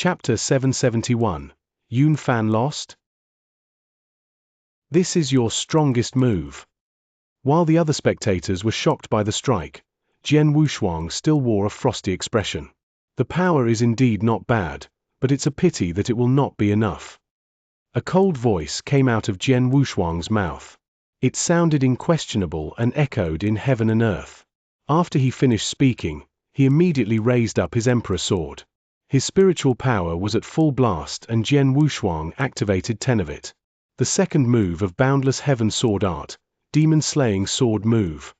Chapter 771. Yun Fan lost? This is your strongest move. While the other spectators were shocked by the strike, Jian Wushuang still wore a frosty expression. The power is indeed not bad, but it's a pity that it will not be enough. A cold voice came out of Jian Wushuang's mouth. It sounded unquestionable and echoed in heaven and earth. After he finished speaking, he immediately raised up his emperor sword. His spiritual power was at full blast and Jian Wushuang activated 10 of it. The second move of Boundless Heaven Sword Art, Demon Slaying Sword Move.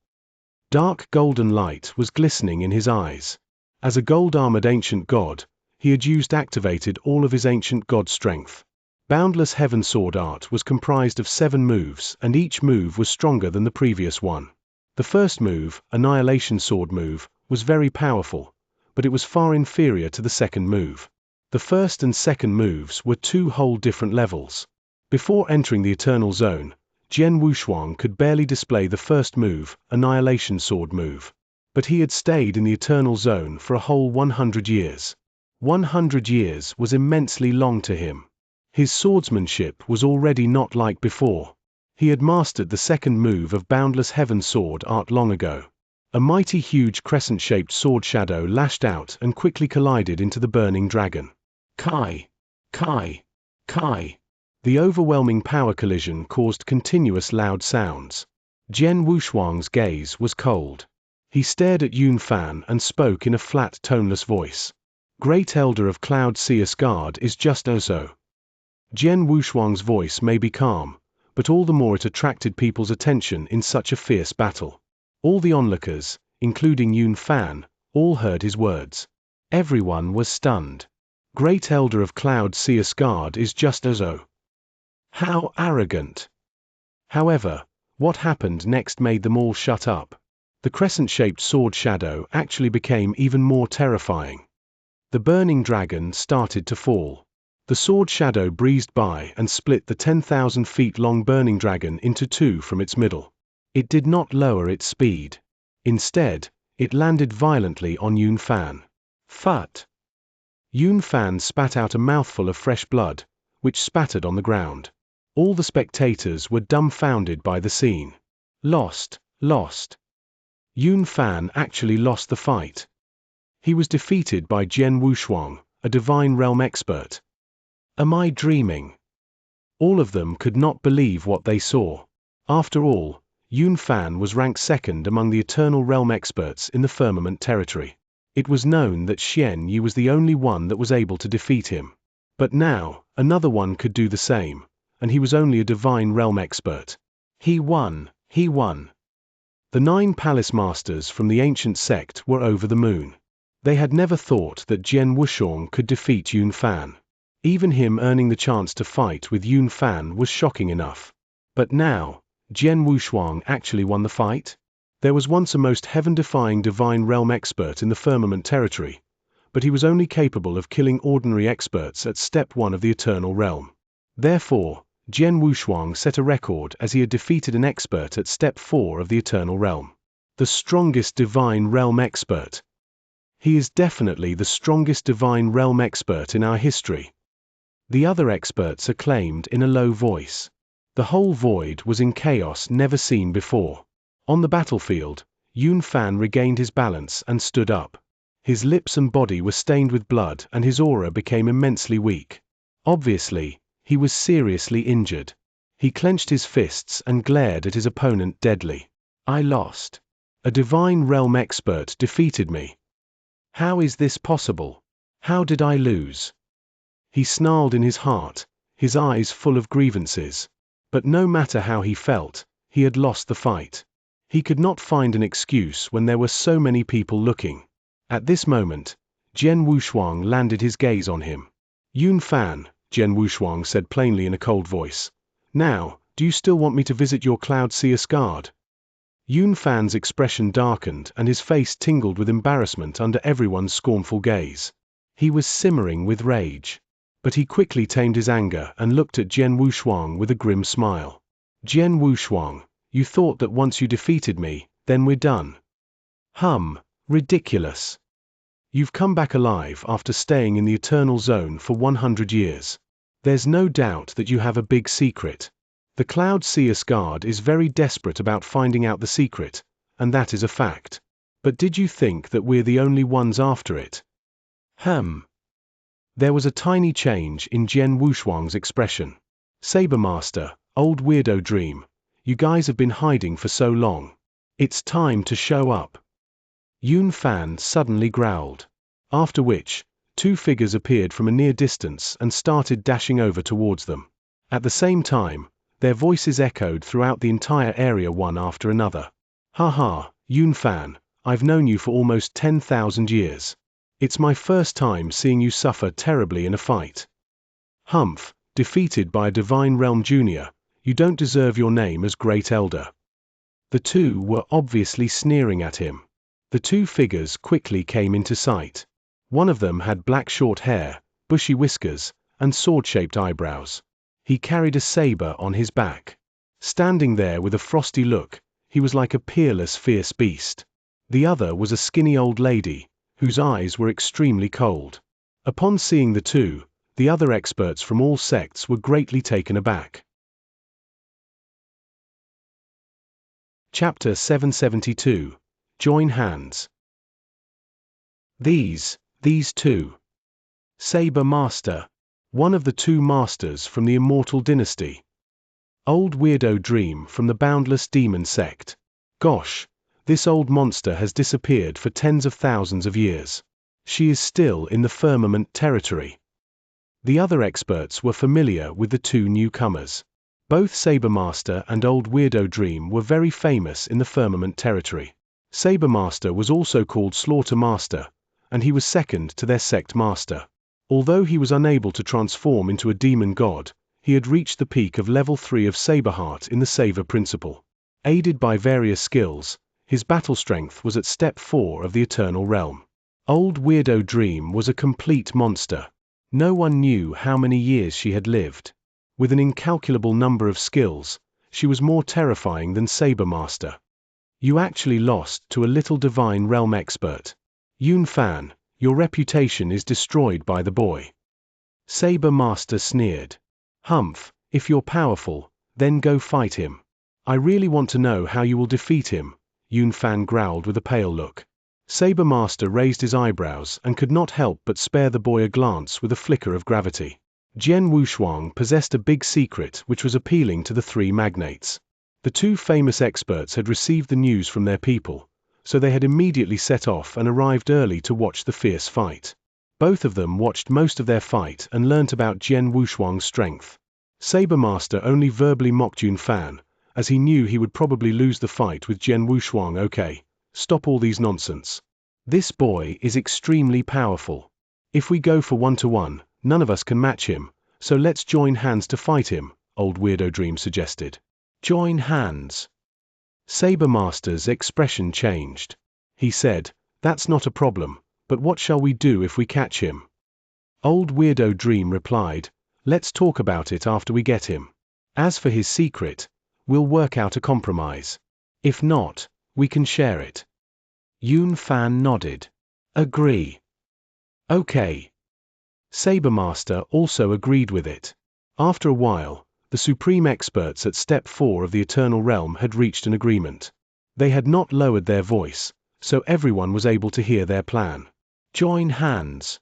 Dark golden light was glistening in his eyes. As a gold-armored ancient god, he had activated all of his ancient god strength. Boundless Heaven Sword Art was comprised of 7 moves and each move was stronger than the previous one. The first move, Annihilation Sword Move, was very powerful, but it was far inferior to the second move. The first and second moves were 2 whole different levels. Before entering the Eternal Zone, Jian Wushuang could barely display the first move, Annihilation Sword Move. But he had stayed in the Eternal Zone for a whole 100 years. 100 years was immensely long to him. His swordsmanship was already not like before. He had mastered the second move of Boundless Heaven Sword Art long ago. A mighty huge crescent-shaped sword shadow lashed out and quickly collided into the burning dragon. Kai! Kai! Kai! The overwhelming power collision caused continuous loud sounds. Jian Wushuang's gaze was cold. He stared at Yun Fan and spoke in a flat, toneless voice. Great Elder of Cloud Sea Asgard is just so. Jian Wushuang's voice may be calm, but all the more it attracted people's attention in such a fierce battle. All the onlookers, including Yun Fan, all heard his words. Everyone was stunned. Great Elder of Cloud Sea Asgard is just so. How arrogant! However, what happened next made them all shut up. The crescent-shaped sword shadow actually became even more terrifying. The burning dragon started to fall. The sword shadow breezed by and split the 10,000 feet long burning dragon into 2 from its middle. It did not lower its speed. Instead, it landed violently on Yun Fan. Phut! Yun Fan spat out a mouthful of fresh blood, which spattered on the ground. All the spectators were dumbfounded by the scene. Lost, lost. Yun Fan actually lost the fight. He was defeated by Jian Wushuang, a Divine Realm expert. Am I dreaming? All of them could not believe what they saw. After all, Yun Fan was ranked 2nd among the Eternal Realm experts in the Firmament territory. It was known that Xianxia was the only one that was able to defeat him. But now, another one could do the same, and he was only a Divine Realm expert. He won, he won. The 9 palace masters from the ancient sect were over the moon. They had never thought that Jian Wushuang could defeat Yun Fan. Even him earning the chance to fight with Yun Fan was shocking enough. But now, Jian Wushuang actually won the fight? There was once a most heaven-defying Divine Realm expert in the Firmament territory, but he was only capable of killing ordinary experts at Step 1 of the Eternal Realm. Therefore, Jian Wushuang set a record as he had defeated an expert at Step 4 of the Eternal Realm. The strongest Divine Realm expert. He is definitely the strongest Divine Realm expert in our history. The other experts acclaimed in a low voice. The whole void was in chaos never seen before. On the battlefield, Yun Fan regained his balance and stood up. His lips and body were stained with blood and his aura became immensely weak. Obviously, he was seriously injured. He clenched his fists and glared at his opponent deadly. I lost. A Divine Realm expert defeated me. How is this possible? How did I lose? He snarled in his heart, his eyes full of grievances. But no matter how he felt, he had lost the fight. He could not find an excuse when there were so many people looking. At this moment, Jian Wushuang landed his gaze on him. Yun Fan, Jian Wushuang said plainly in a cold voice. Now, do you still want me to visit your Cloud Sea Asgard? Yun Fan's expression darkened and his face tingled with embarrassment under everyone's scornful gaze. He was simmering with rage. But he quickly tamed his anger and looked at Jian Wushuang with a grim smile. Jian Wushuang, you thought that once you defeated me, then we're done. Ridiculous. You've come back alive after staying in the Eternal Zone for 100 years. There's no doubt that you have a big secret. The Cloud Seer's Guard is very desperate about finding out the secret, and that is a fact. But did you think that we're the only ones after it? There was a tiny change in Jian Wushuang's expression. Saber Master, old weirdo dream, you guys have been hiding for so long. It's time to show up. Yun Fan suddenly growled. After which, two figures appeared from a near distance and started dashing over towards them. At the same time, their voices echoed throughout the entire area one after another. Haha, Yun Fan, I've known you for almost 10,000 years. It's my first time seeing you suffer terribly in a fight. Humph, defeated by a Divine Realm Junior, you don't deserve your name as Great Elder. The two were obviously sneering at him. The two figures quickly came into sight. One of them had black short hair, bushy whiskers, and sword-shaped eyebrows. He carried a saber on his back. Standing there with a frosty look, he was like a peerless, fierce beast. The other was a skinny old lady, whose eyes were extremely cold. Upon seeing the two, the other experts from all sects were greatly taken aback. Chapter 772. Join Hands. These two. Saber Master. One of the two masters from the Immortal Dynasty. Old Weirdo Dream from the Boundless Demon Sect. Gosh, this old monster has disappeared for tens of thousands of years. She is still in the Firmament territory. The other experts were familiar with the two newcomers. Both Saber Master and Old Weirdo Dream were very famous in the Firmament territory. Saber Master was also called Slaughter Master, and he was second to their sect master. Although he was unable to transform into a demon god, he had reached the peak of level 3 of Saberheart in the Saver Principle. Aided by various skills, his battle strength was at step 4 of the Eternal Realm. Old Weirdo Dream was a complete monster. No one knew how many years she had lived. With an incalculable number of skills, she was more terrifying than Saber Master. You actually lost to a little Divine Realm expert. Yun Fan, your reputation is destroyed by the boy. Saber Master sneered. Humph, if you're powerful, then go fight him. I really want to know how you will defeat him, Yun Fan growled with a pale look. Saber Master raised his eyebrows and could not help but spare the boy a glance with a flicker of gravity. Jian Wushuang possessed a big secret which was appealing to the three magnates. The two famous experts had received the news from their people, so they had immediately set off and arrived early to watch the fierce fight. Both of them watched most of their fight and learnt about Jian Wushuang's strength. Saber Master only verbally mocked Yun Fan, as he knew he would probably lose the fight with Jian Wushuang. Okay, stop all these nonsense. This boy is extremely powerful. If we go for 1-to-1, none of us can match him, so let's join hands to fight him, Old Weirdo Dream suggested. Join hands. Saber Master's expression changed. He said, that's not a problem, but what shall we do if we catch him? Old Weirdo Dream replied, let's talk about it after we get him. As for his secret, we'll work out a compromise. If not, we can share it. Yun Fan nodded. Agree. Okay. Saber Master also agreed with it. After a while, the supreme experts at step 4 of the Eternal Realm had reached an agreement. They had not lowered their voice, so everyone was able to hear their plan. Join hands.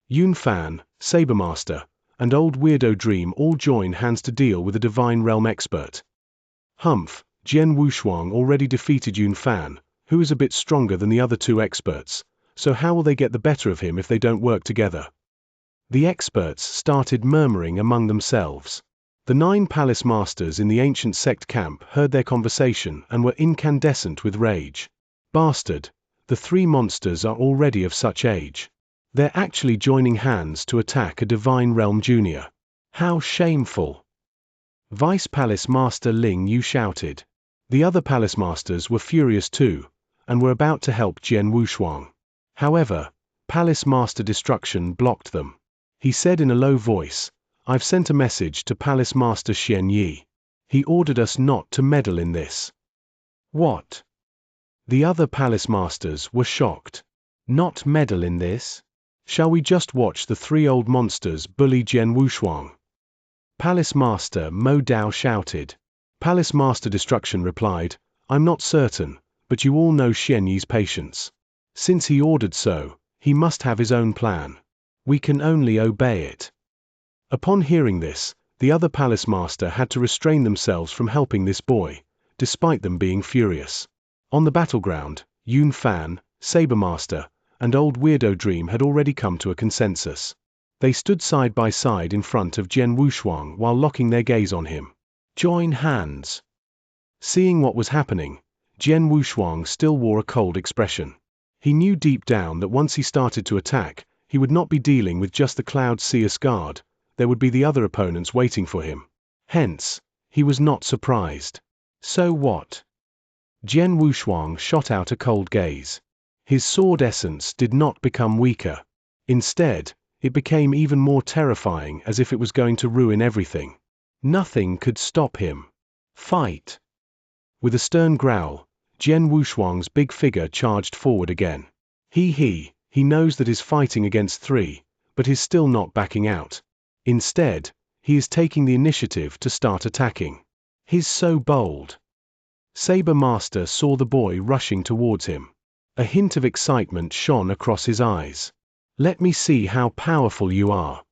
Yun Fan, Saber Master, and Old Weirdo Dream all join hands to deal with a Divine Realm expert. Humph, Jian Wushuang already defeated Yun Fan, who is a bit stronger than the other two experts, so how will they get the better of him if they don't work together? The experts started murmuring among themselves. The 9 palace masters in the ancient sect camp heard their conversation and were incandescent with rage. Bastard, the 3 monsters are already of such age. They're actually joining hands to attack a Divine Realm Junior. How shameful! Vice Palace Master Ling Yu shouted. The other palace masters were furious too, and were about to help Jian Wushuang. However, Palace Master Destruction blocked them. He said in a low voice, I've sent a message to Palace Master Xianxia. He ordered us not to meddle in this. What? The other palace masters were shocked. Not meddle in this. Shall we just watch the three old monsters bully Jian Wushuang? Palace Master Mo Dao shouted. Palace Master Destruction replied, I'm not certain, but you all know Xianyi's patience. Since he ordered so, he must have his own plan. We can only obey it. Upon hearing this, the other Palace Master had to restrain themselves from helping this boy, despite them being furious. On the battleground, Yun Fan, Saber Master, and Old Weirdo Dream had already come to a consensus. They stood side by side in front of Jian Wushuang while locking their gaze on him. Join hands. Seeing what was happening, Jian Wushuang still wore a cold expression. He knew deep down that once he started to attack, he would not be dealing with just the Cloud Seer's guard, there would be the other opponents waiting for him. Hence, he was not surprised. So what? Jian Wushuang shot out a cold gaze. His sword essence did not become weaker. Instead, it became even more terrifying, as if it was going to ruin everything. Nothing could stop him. Fight! With a stern growl, Jian Wushuang's big figure charged forward again. He knows that is fighting against three, but is still not backing out. Instead, he is taking the initiative to start attacking. He's so bold. Saber Master saw the boy rushing towards him. A hint of excitement shone across his eyes. Let me see how powerful you are.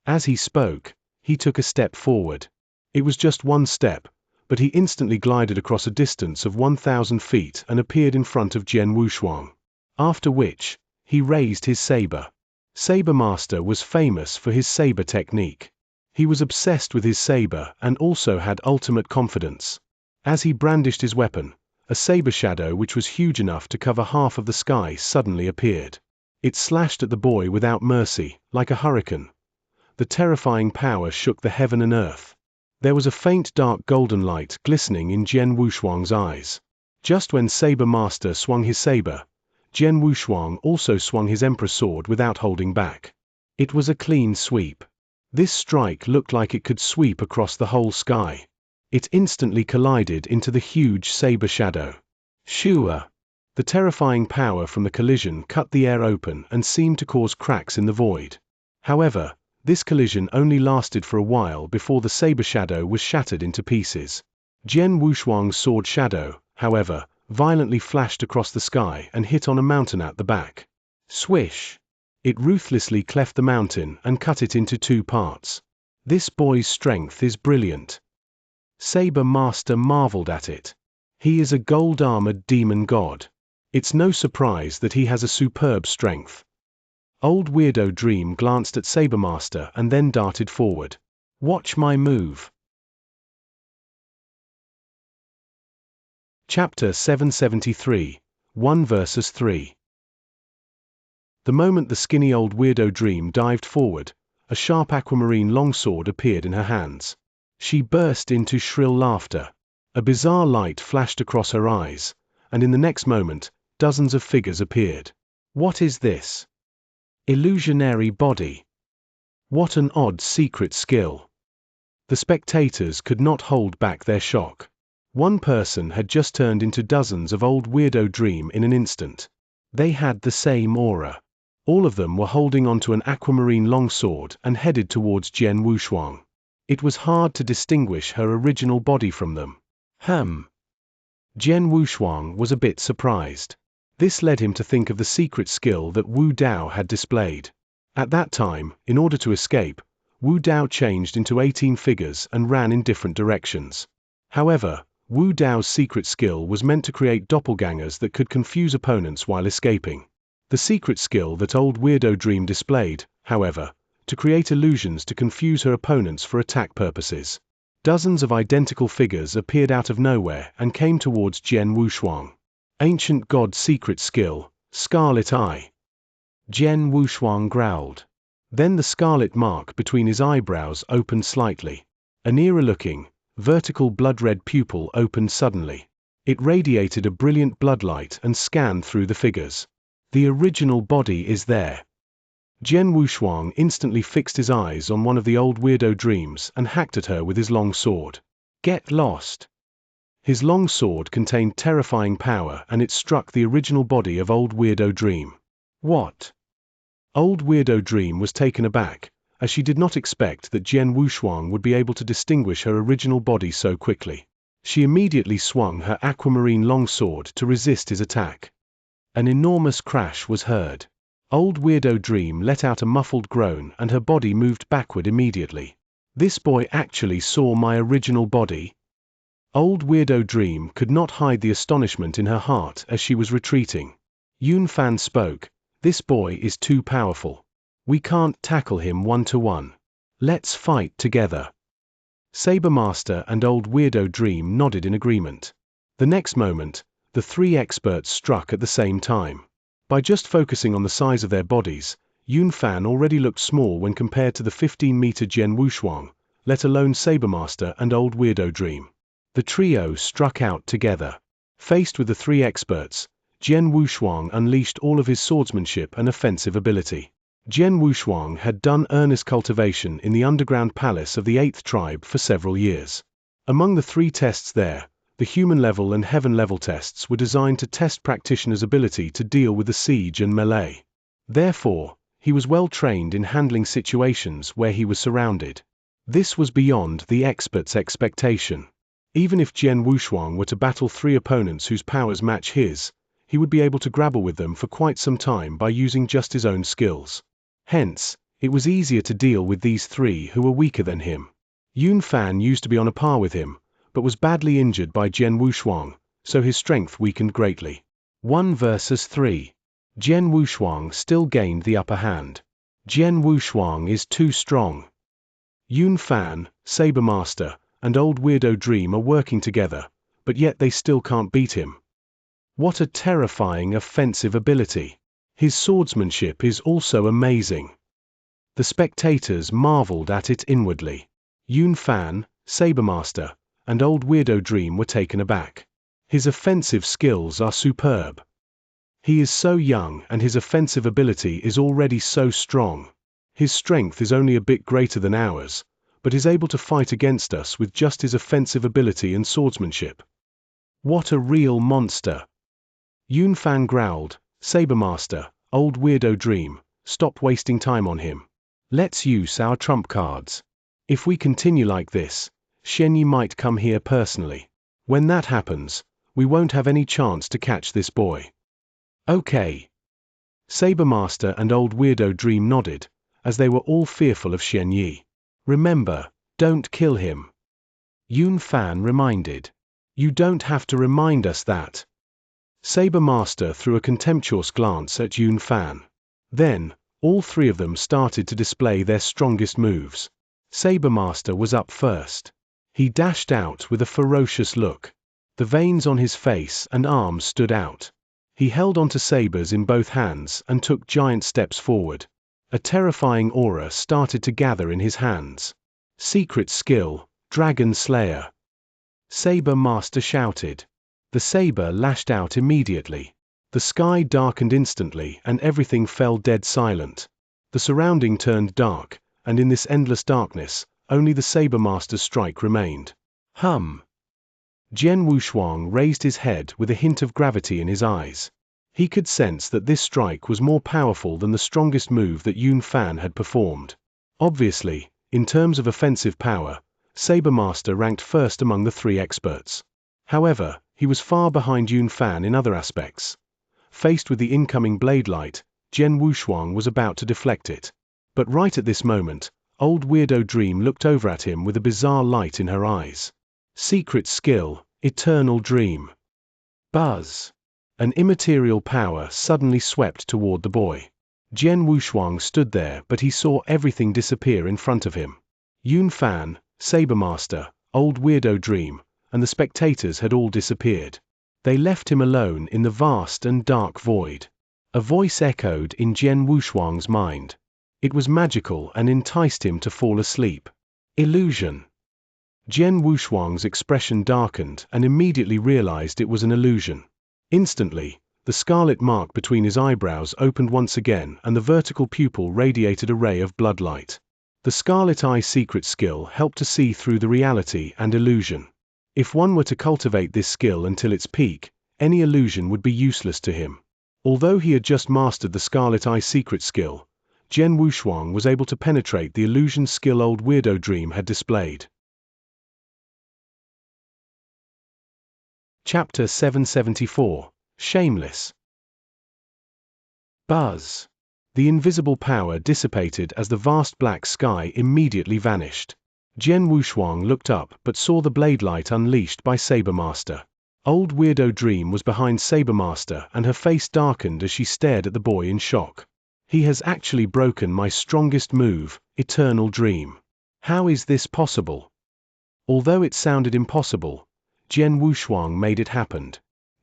As he spoke, he took a step forward. It was just one step, but he instantly glided across a distance of 1,000 feet and appeared in front of Jian Wushuang. After which, he raised his saber. Saber Master was famous for his saber technique. He was obsessed with his saber and also had ultimate confidence. As he brandished his weapon, a saber shadow which was huge enough to cover half of the sky suddenly appeared. It slashed at the boy without mercy, like a hurricane. The terrifying power shook the heaven and earth. There was a faint dark golden light glistening in Jian Wushuang's eyes. Just when Saber Master swung his saber, Jian Wushuang also swung his Emperor sword without holding back. It was a clean sweep. This strike looked like it could sweep across the whole sky. It instantly collided into the huge saber shadow. Shua! The terrifying power from the collision cut the air open and seemed to cause cracks in the void. However, this collision only lasted for a while before the saber shadow was shattered into pieces. Jian Wushuang's sword shadow, however, violently flashed across the sky and hit on a mountain at the back. Swish! It ruthlessly cleft the mountain and cut it into two parts. This boy's strength is brilliant. Saber Master marveled at it. He is a gold-armored demon god. It's no surprise that he has a superb strength. Old Weirdo Dream glanced at Saber Master and then darted forward. Watch my move. Chapter 773, 1 vs 3. The moment the skinny Old Weirdo Dream dived forward, a sharp aquamarine longsword appeared in her hands. She burst into shrill laughter. A bizarre light flashed across her eyes, and in the next moment, dozens of figures appeared. What is this? Illusionary body. What an odd secret skill. The spectators could not hold back their shock. One person had just turned into dozens of Old Weirdo Dream in an instant. They had the same aura. All of them were holding onto an aquamarine longsword and headed towards Jian Wushuang. It was hard to distinguish her original body from them. Jian Wushuang was a bit surprised. This led him to think of the secret skill that Wu Dao had displayed. At that time, in order to escape, Wu Dao changed into 18 figures and ran in different directions. However, Wu Dao's secret skill was meant to create doppelgangers that could confuse opponents while escaping. The secret skill that Old Weirdo Dream displayed, however, to create illusions to confuse her opponents for attack purposes. Dozens of identical figures appeared out of nowhere and came towards Jian Wushuang. Ancient God secret skill, Scarlet Eye. Jian Wushuang growled. Then the scarlet mark between his eyebrows opened slightly. An eerie-looking, vertical blood-red pupil opened suddenly. It radiated a brilliant bloodlight and scanned through the figures. The original body is there. Jian Wushuang instantly fixed his eyes on one of the Old Weirdo Dreams and hacked at her with his long sword. Get lost! His long sword contained terrifying power and it struck the original body of Old Weirdo Dream. What? Old Weirdo Dream was taken aback, as she did not expect that Jian Wushuang would be able to distinguish her original body so quickly. She immediately swung her aquamarine longsword to resist his attack. An enormous crash was heard. Old Weirdo Dream let out a muffled groan and her body moved backward immediately. This boy actually saw my original body? Old Weirdo Dream could not hide the astonishment in her heart as she was retreating. Yun Fan spoke, "This boy is too powerful. We can't tackle him one-to-one. Let's fight together." Saber Master and Old Weirdo Dream nodded in agreement. The next moment, the three experts struck at the same time. By just focusing on the size of their bodies, Yun Fan already looked small when compared to the 15-meter Jian Wushuang, let alone Saber Master and Old Weirdo Dream. The trio struck out together. Faced with the three experts, Jian Wushuang unleashed all of his swordsmanship and offensive ability. Jian Wushuang had done earnest cultivation in the underground palace of the 8th tribe for several years. Among the three tests there, the human level and heaven level tests were designed to test practitioners' ability to deal with the siege and melee. Therefore, he was well trained in handling situations where he was surrounded. This was beyond the expert's expectation. Even if Jian Wushuang were to battle three opponents whose powers match his, he would be able to grapple with them for quite some time by using just his own skills. Hence, it was easier to deal with these three who were weaker than him. Yun Fan used to be on a par with him, but was badly injured by Jian Wushuang, so his strength weakened greatly. 1 versus 3. Jian Wushuang still gained the upper hand. Jian Wushuang is too strong. Yun Fan, Saber Master, and Old Weirdo Dream are working together, but yet they still can't beat him. What a terrifying offensive ability. His swordsmanship is also amazing. The spectators marveled at it inwardly. Yun Fan, Saber Master, and Old Weirdo Dream were taken aback. His offensive skills are superb. He is so young and his offensive ability is already so strong. His strength is only a bit greater than ours, but is able to fight against us with just his offensive ability and swordsmanship. What a real monster! Yun Fan growled, "Saber Master, Old Weirdo Dream, stop wasting time on him. Let's use our trump cards. If we continue like this, Xianxia might come here personally. When that happens, we won't have any chance to catch this boy." Okay. Saber Master and Old Weirdo Dream nodded, as they were all fearful of Xianxia. "Remember, don't kill him." Yun Fan reminded. "You don't have to remind us that." Saber Master threw a contemptuous glance at Yun Fan. Then, all three of them started to display their strongest moves. Saber Master was up first. He dashed out with a ferocious look. The veins on his face and arms stood out. He held onto sabers in both hands and took giant steps forward. A terrifying aura started to gather in his hands. Secret skill, Dragon Slayer. Saber Master shouted. The saber lashed out immediately. The sky darkened instantly and everything fell dead silent. The surrounding turned dark, and in this endless darkness, only the Saber Master's strike remained. Hum. Jian Wushuang raised his head with a hint of gravity in his eyes. He could sense that this strike was more powerful than the strongest move that Yun Fan had performed. Obviously, in terms of offensive power, Saber Master ranked first among the three experts. However, he was far behind Yun Fan in other aspects. Faced with the incoming blade light, Jian Wushuang was about to deflect it. But right at this moment, Old Weirdo Dream looked over at him with a bizarre light in her eyes. Secret skill, Eternal Dream. Buzz. An immaterial power suddenly swept toward the boy. Jian Wushuang stood there, but he saw everything disappear in front of him. Yun Fan, Saber Master, Old Weirdo Dream, and the spectators had all disappeared. They left him alone in the vast and dark void. A voice echoed in Jian Wushuang's mind. It was magical and enticed him to fall asleep. Illusion. Jian Wushuang's expression darkened and immediately realized it was an illusion. Instantly, the scarlet mark between his eyebrows opened once again and the vertical pupil radiated a ray of bloodlight. The Scarlet Eye secret skill helped to see through the reality and illusion. If one were to cultivate this skill until its peak, any illusion would be useless to him. Although he had just mastered the Scarlet Eye secret skill, Jian Wushuang was able to penetrate the illusion skill Old Weirdo Dream had displayed. Chapter 774. Shameless. Buzz. The invisible power dissipated as the vast black sky immediately vanished. Jian Wushuang looked up but saw the blade light unleashed by Sabermaster. Old Weirdo Dream was behind Sabermaster and her face darkened as she stared at the boy in shock. He has actually broken my strongest move, Eternal Dream. How is this possible? Although it sounded impossible, Jian Wushuang made it happen.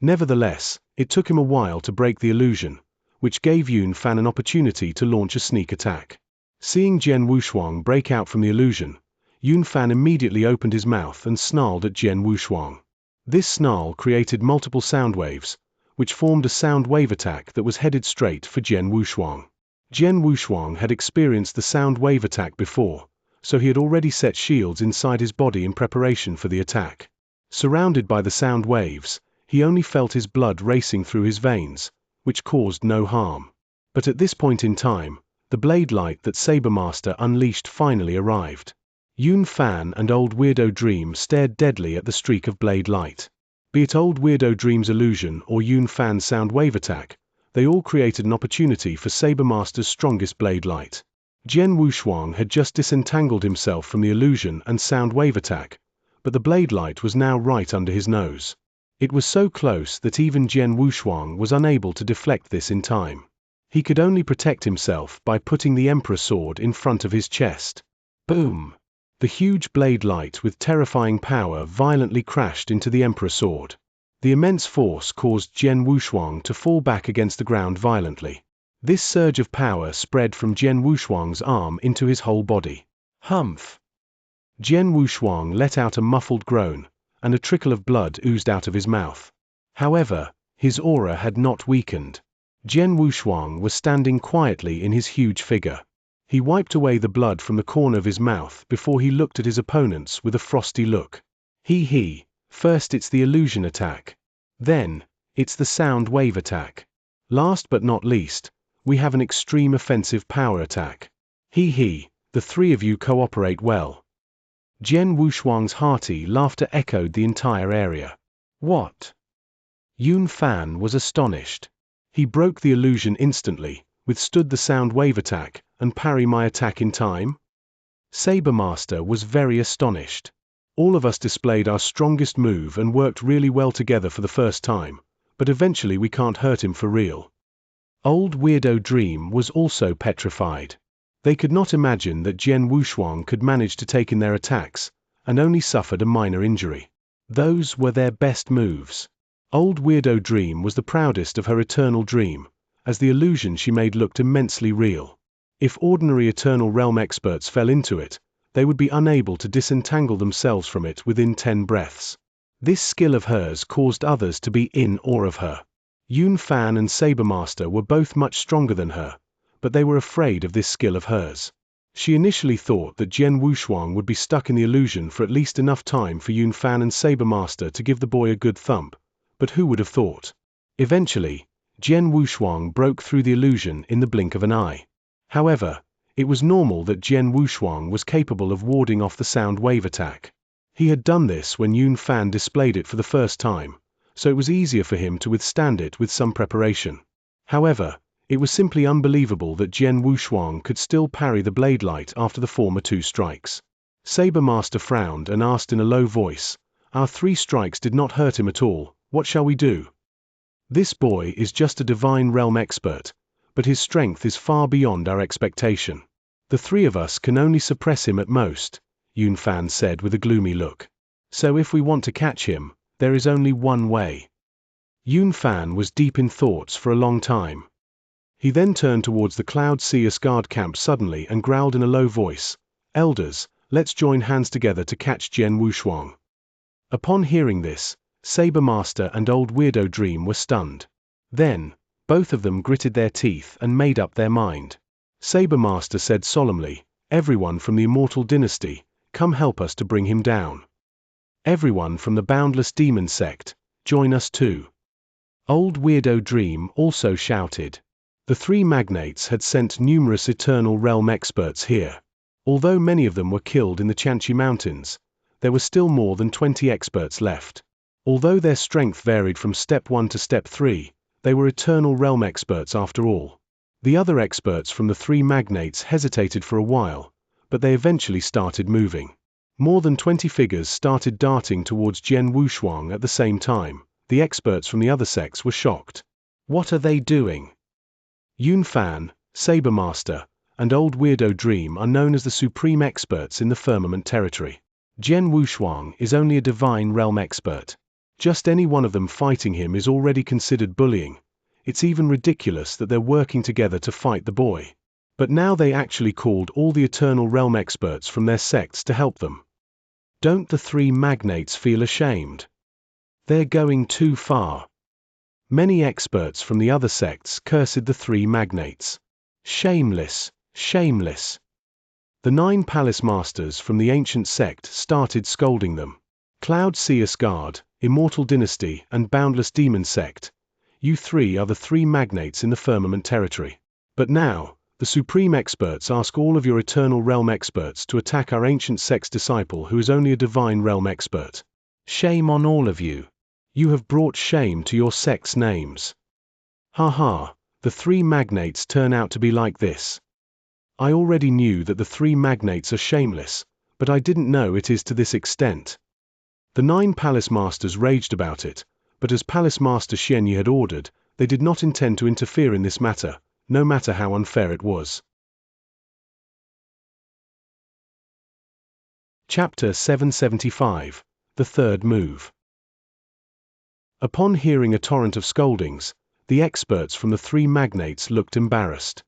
Nevertheless, it took him a while to break the illusion, which gave Yun Fan an opportunity to launch a sneak attack. Seeing Jian Wushuang break out from the illusion, Yun Fan immediately opened his mouth and snarled at Jian Wushuang. This snarl created multiple sound waves, which formed a sound wave attack that was headed straight for Jian Wushuang. Jian Wushuang had experienced the sound wave attack before, so he had already set shields inside his body in preparation for the attack. Surrounded by the sound waves, he only felt his blood racing through his veins, which caused no harm. But at this point in time, the blade light that Sabermaster unleashed finally arrived. Yun Fan and Old Weirdo Dream stared deadly at the streak of blade light. Be it Old Weirdo Dream's illusion or Yun Fan's sound wave attack, they all created an opportunity for Sabermaster's strongest blade light. Jian Wushuang had just disentangled himself from the illusion and sound wave attack, but the blade light was now right under his nose. It was so close that even Jian Wushuang was unable to deflect this in time. He could only protect himself by putting the Emperor Sword in front of his chest. Boom! The huge blade light with terrifying power violently crashed into the Emperor Sword. The immense force caused Jian Wushuang to fall back against the ground violently. This surge of power spread from Jian Wushuang's arm into his whole body. Humph! Jian Wushuang let out a muffled groan, and a trickle of blood oozed out of his mouth. However, his aura had not weakened. Jian Wushuang was standing quietly in his huge figure. He wiped away the blood from the corner of his mouth before he looked at his opponents with a frosty look. First it's the illusion attack. Then, it's the sound wave attack. Last but not least, we have an extreme offensive power attack. The three of you cooperate well. Jian Wushuang's hearty laughter echoed the entire area. What? Yun Fan was astonished. He broke the illusion instantly, withstood the sound wave attack, and parry my attack in time? Sabermaster was very astonished. All of us displayed our strongest move and worked really well together for the first time, but eventually we can't hurt him for real. Old Weirdo Dream was also petrified. They could not imagine that Jian Wushuang could manage to take in their attacks, and only suffered a minor injury. Those were their best moves. Old Weirdo Dream was the proudest of her Eternal Dream, as the illusion she made looked immensely real. If ordinary Eternal Realm experts fell into it, they would be unable to disentangle themselves from it within 10 breaths. This skill of hers caused others to be in awe of her. Yun Fan and Sabermaster were both much stronger than her, but they were afraid of this skill of hers. She initially thought that Jian Wushuang would be stuck in the illusion for at least enough time for Yun Fan and Sabermaster to give the boy a good thump, but who would have thought? Eventually, Jian Wushuang broke through the illusion in the blink of an eye. However, it was normal that Jian Wushuang was capable of warding off the sound wave attack. He had done this when Yun Fan displayed it for the first time, so it was easier for him to withstand it with some preparation. However, it was simply unbelievable that Jian Wushuang could still parry the blade light after the former 2 strikes. Sabermaster frowned and asked in a low voice, "Our 3 strikes did not hurt him at all, what shall we do?" This boy is just a divine realm expert, but his strength is far beyond our expectation. The 3 of us can only suppress him at most, Yun Fan said with a gloomy look. So if we want to catch him, there is only one way. Yun Fan was deep in thoughts for a long time. He then turned towards the Cloud Seer's guard camp suddenly and growled in a low voice, "Elders, let's join hands together to catch Jian Wushuang." Upon hearing this, Sabermaster and Old Weirdo Dream were stunned. Then, both of them gritted their teeth and made up their mind. Sabermaster said solemnly, "Everyone from the Immortal Dynasty, come help us to bring him down. Everyone from the Boundless Demon Sect, join us too." Old Weirdo Dream also shouted. The three magnates had sent numerous Eternal Realm experts here. Although many of them were killed in the Xianxia Mountains, there were still more than 20 experts left. Although their strength varied from Step 1 to Step 3, they were Eternal Realm experts after all. The other experts from the three magnates hesitated for a while, but they eventually started moving. More than 20 figures started darting towards Jian Wushuang at the same time. The experts from the other sects were shocked. What are they doing? Yun Fan, Saber Master, and Old Weirdo Dream are known as the supreme experts in the Firmament territory. Jian Wushuang is only a divine realm expert. Just any one of them fighting him is already considered bullying. It's even ridiculous that they're working together to fight the boy. But now they actually called all the Eternal Realm experts from their sects to help them. Don't the three magnates feel ashamed? They're going too far. Many experts from the other sects cursed the three magnates. Shameless, shameless. The 9 palace masters from the ancient sect started scolding them. Cloud Seer's Guard, Immortal Dynasty, and Boundless Demon Sect. You three are the three magnates in the Firmament territory. But now, the supreme experts ask all of your Eternal Realm experts to attack our ancient sect's disciple who is only a divine realm expert. Shame on all of you. You have brought shame to your sect's names. Ha ha, the three magnates turn out to be like this. I already knew that the three magnates are shameless, but I didn't know it is to this extent. The 9 palace masters raged about it, but as Palace Master Xianxia had ordered, they did not intend to interfere in this matter, no matter how unfair it was. Chapter 775, The Third Move. Upon hearing a torrent of scoldings, the experts from the three magnates looked embarrassed.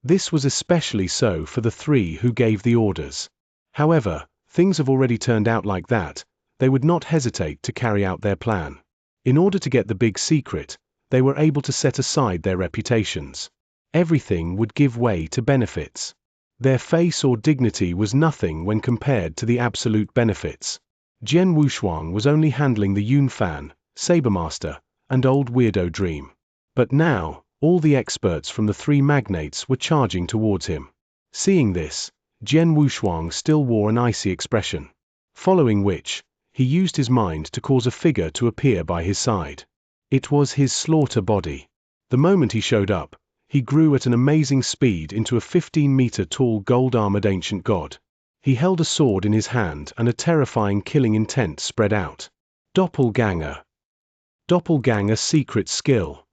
This was especially so for the three who gave the orders. However, things have already turned out like that, they would not hesitate to carry out their plan. In order to get the big secret, they were able to set aside their reputations. Everything would give way to benefits. Their face or dignity was nothing when compared to the absolute benefits. Jian Wushuang was only handling the Yun Fan, Sabermaster, and Old Weirdo Dream. But now, all the experts from the three magnates were charging towards him. Seeing this, Jian Wushuang still wore an icy expression. Following which, he used his mind to cause a figure to appear by his side. It was his slaughter body. The moment he showed up, he grew at an amazing speed into a 15-meter-tall gold-armored ancient god. He held a sword in his hand and a terrifying killing intent spread out. Doppelganger. Doppelganger secret skill.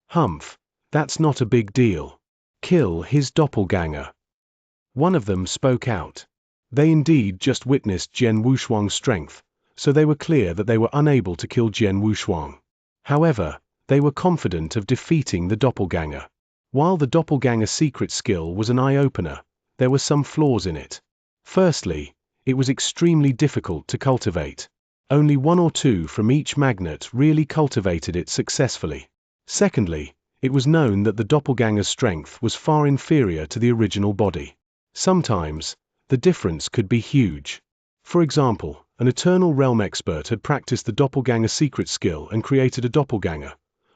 Humph, that's not a big deal. Kill his doppelganger. One of them spoke out. They indeed just witnessed Jian Wushuang's strength, so they were clear that they were unable to kill Jian Wushuang. However, they were confident of defeating the doppelganger. While the doppelganger secret skill was an eye-opener, there were some flaws in it. Firstly, it was extremely difficult to cultivate. Only 1 or 2 from each magnet really cultivated it successfully. Secondly, it was known that the doppelganger's strength was far inferior to the original body. Sometimes, the difference could be huge. For example, an Eternal Realm expert had practiced the doppelganger secret skill and created a doppelganger,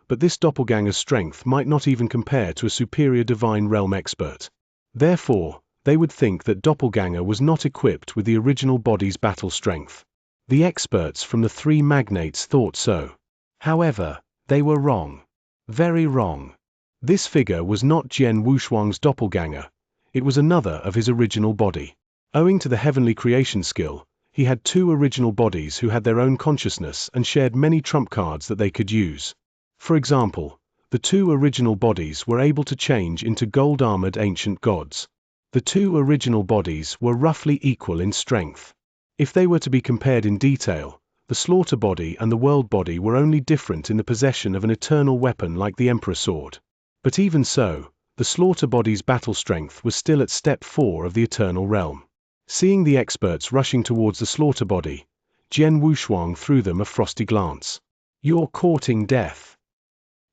but this doppelganger's strength might not even compare to a superior divine realm expert. Therefore, they would think that doppelganger was not equipped with the original body's battle strength. The experts from the three magnates thought so. However, they were wrong. Very wrong. This figure was not Jian Wushuang's doppelganger, it was another of his original body. Owing to the heavenly creation skill, he had 2 original bodies who had their own consciousness and shared many trump cards that they could use. For example, the 2 original bodies were able to change into gold-armored ancient gods. The 2 original bodies were roughly equal in strength. If they were to be compared in detail, the slaughter body and the world body were only different in the possession of an eternal weapon like the Emperor Sword. But even so, the slaughter body's battle strength was still at step 4 of the Eternal Realm. Seeing the experts rushing towards the slaughter body, Jian Wushuang threw them a frosty glance. You're courting death.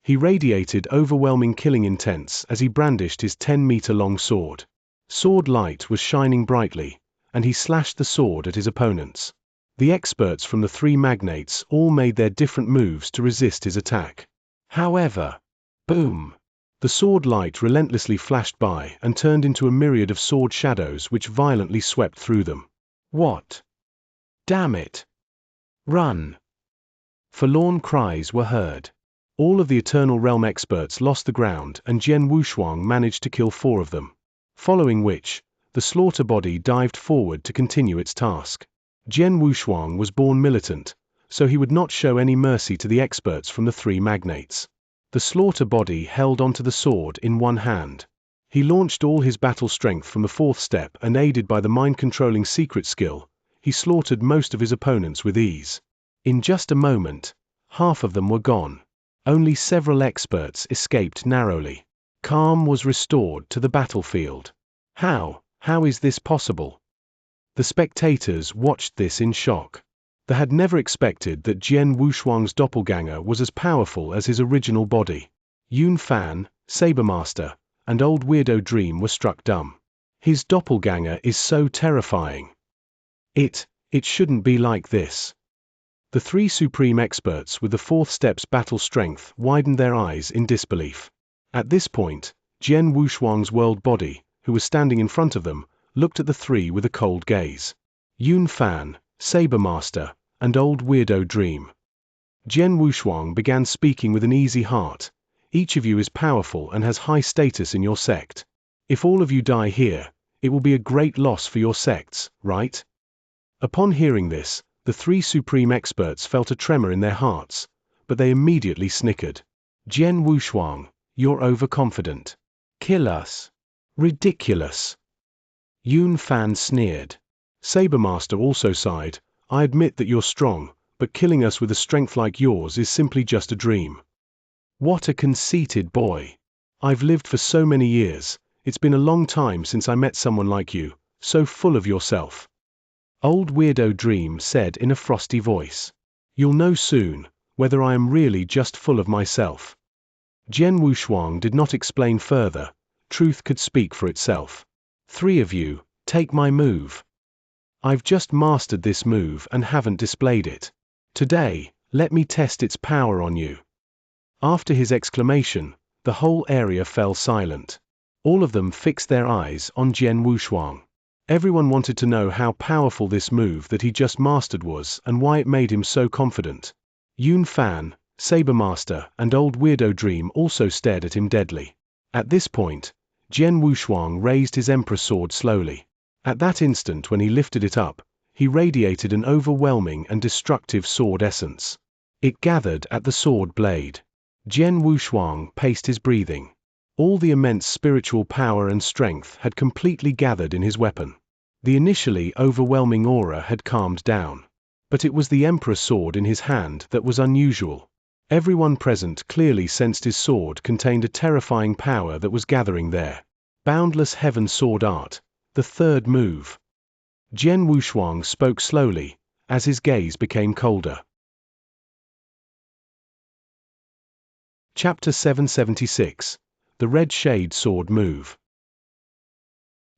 He radiated overwhelming killing intents as he brandished his 10-meter-long sword. Sword light was shining brightly, and he slashed the sword at his opponents. The experts from the three magnates all made their different moves to resist his attack. However, boom! The sword light relentlessly flashed by and turned into a myriad of sword shadows which violently swept through them. What? Damn it! Run! Forlorn cries were heard. All of the Eternal Realm experts lost the ground and Jian Wushuang managed to kill 4 of them. Following which, the slaughter body dived forward to continue its task. Jian Wushuang was born militant, so he would not show any mercy to the experts from the 3 magnates. The slaughter body held onto the sword in one hand. He launched all his battle strength from the 4th step and aided by the mind-controlling secret skill, he slaughtered most of his opponents with ease. In just a moment, half of them were gone. Only several experts escaped narrowly. Calm was restored to the battlefield. How is this possible? The spectators watched this in shock. They had never expected that Jian Wushuang's doppelganger was as powerful as his original body. Yun Fan, Sabermaster, and Old Weirdo Dream were struck dumb. His doppelganger is so terrifying. It shouldn't be like this. The 3 supreme experts with the 4th step's battle strength widened their eyes in disbelief. At this point, Jian Wushuang's world body, who was standing in front of them, looked at the 3 with a cold gaze. Yun Fan, Sabermaster, and Old Weirdo Dream. Jian Wushuang began speaking with an easy heart. Each of you is powerful and has high status in your sect. If all of you die here, it will be a great loss for your sects, right? Upon hearing this, the 3 supreme experts felt a tremor in their hearts, but they immediately snickered. Jian Wushuang, you're overconfident. Kill us. Ridiculous. Yun Fan sneered. Sabermaster also sighed. I admit that you're strong, but killing us with a strength like yours is simply just a dream. What a conceited boy. I've lived for so many years, it's been a long time since I met someone like you, so full of yourself. Old Weirdo Dream said in a frosty voice. You'll know soon, whether I am really just full of myself. Jian Wushuang did not explain further, truth could speak for itself. 3 of you, take my move. I've just mastered this move and haven't displayed it. Today, let me test its power on you. After his exclamation, the whole area fell silent. All of them fixed their eyes on Jian Wushuang. Everyone wanted to know how powerful this move that he just mastered was and why it made him so confident. Yun Fan, Sabermaster, and Old Weirdo Dream also stared at him deadly. At this point, Jian Wushuang raised his Emperor sword slowly. At that instant when he lifted it up, he radiated an overwhelming and destructive sword essence. It gathered at the sword blade. Jian Wushuang paced his breathing. All the immense spiritual power and strength had completely gathered in his weapon. The initially overwhelming aura had calmed down. But it was the Emperor sword in his hand that was unusual. Everyone present clearly sensed his sword contained a terrifying power that was gathering there. Boundless Heaven Sword Art, the 3rd move. Jian Wushuang spoke slowly, as his gaze became colder. Chapter 776. The Red Shade Sword Move.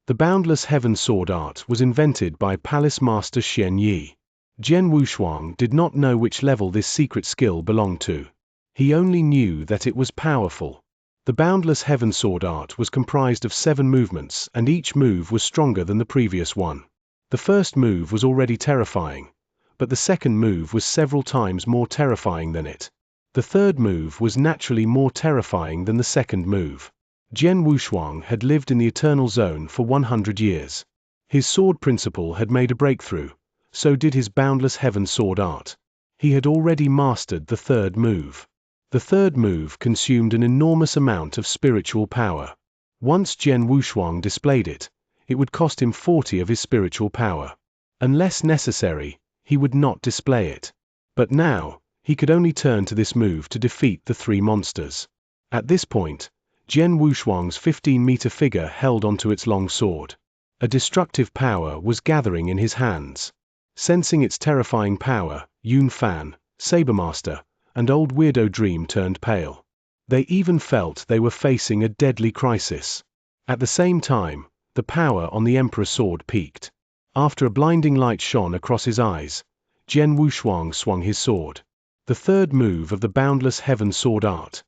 The Boundless Heaven Sword Art was invented by Palace Master Xianxia. Jian Wushuang did not know which level this secret skill belonged to. He only knew that it was powerful. The Boundless Heaven Sword Art was comprised of 7 movements and each move was stronger than the previous one. The first move was already terrifying, but the second move was several times more terrifying than it. The third move was naturally more terrifying than the second move. Jian Wushuang had lived in the Eternal Zone for 100 years. His sword principle had made a breakthrough, so did his Boundless Heaven Sword Art. He had already mastered the third move. The third move consumed an enormous amount of spiritual power. Once Jian Wushuang displayed it, it would cost him 40 of his spiritual power. Unless necessary, he would not display it. But now, he could only turn to this move to defeat the 3 monsters. At this point, Jian Wushuang's 15-meter figure held onto its long sword. A destructive power was gathering in his hands. Sensing its terrifying power, Yun Fan, Sabermaster, and Old Weirdo Dream turned pale. They even felt they were facing a deadly crisis. At the same time, the power on the Emperor sword peaked. After a blinding light shone across his eyes, Jian Wushuang swung his sword. the third move of the Boundless Heaven Sword art.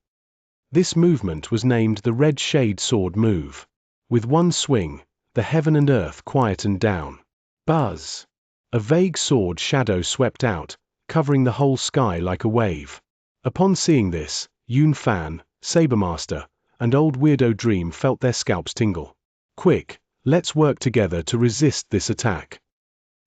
This movement was named the Red Shade Sword move. With one swing, the heaven and earth quietened down. Buzz! A vague sword shadow swept out, covering the whole sky like a wave. Upon seeing this, Yun Fan, Sabermaster, and Old Weirdo Dream felt their scalps tingle. Quick, let's work together to resist this attack.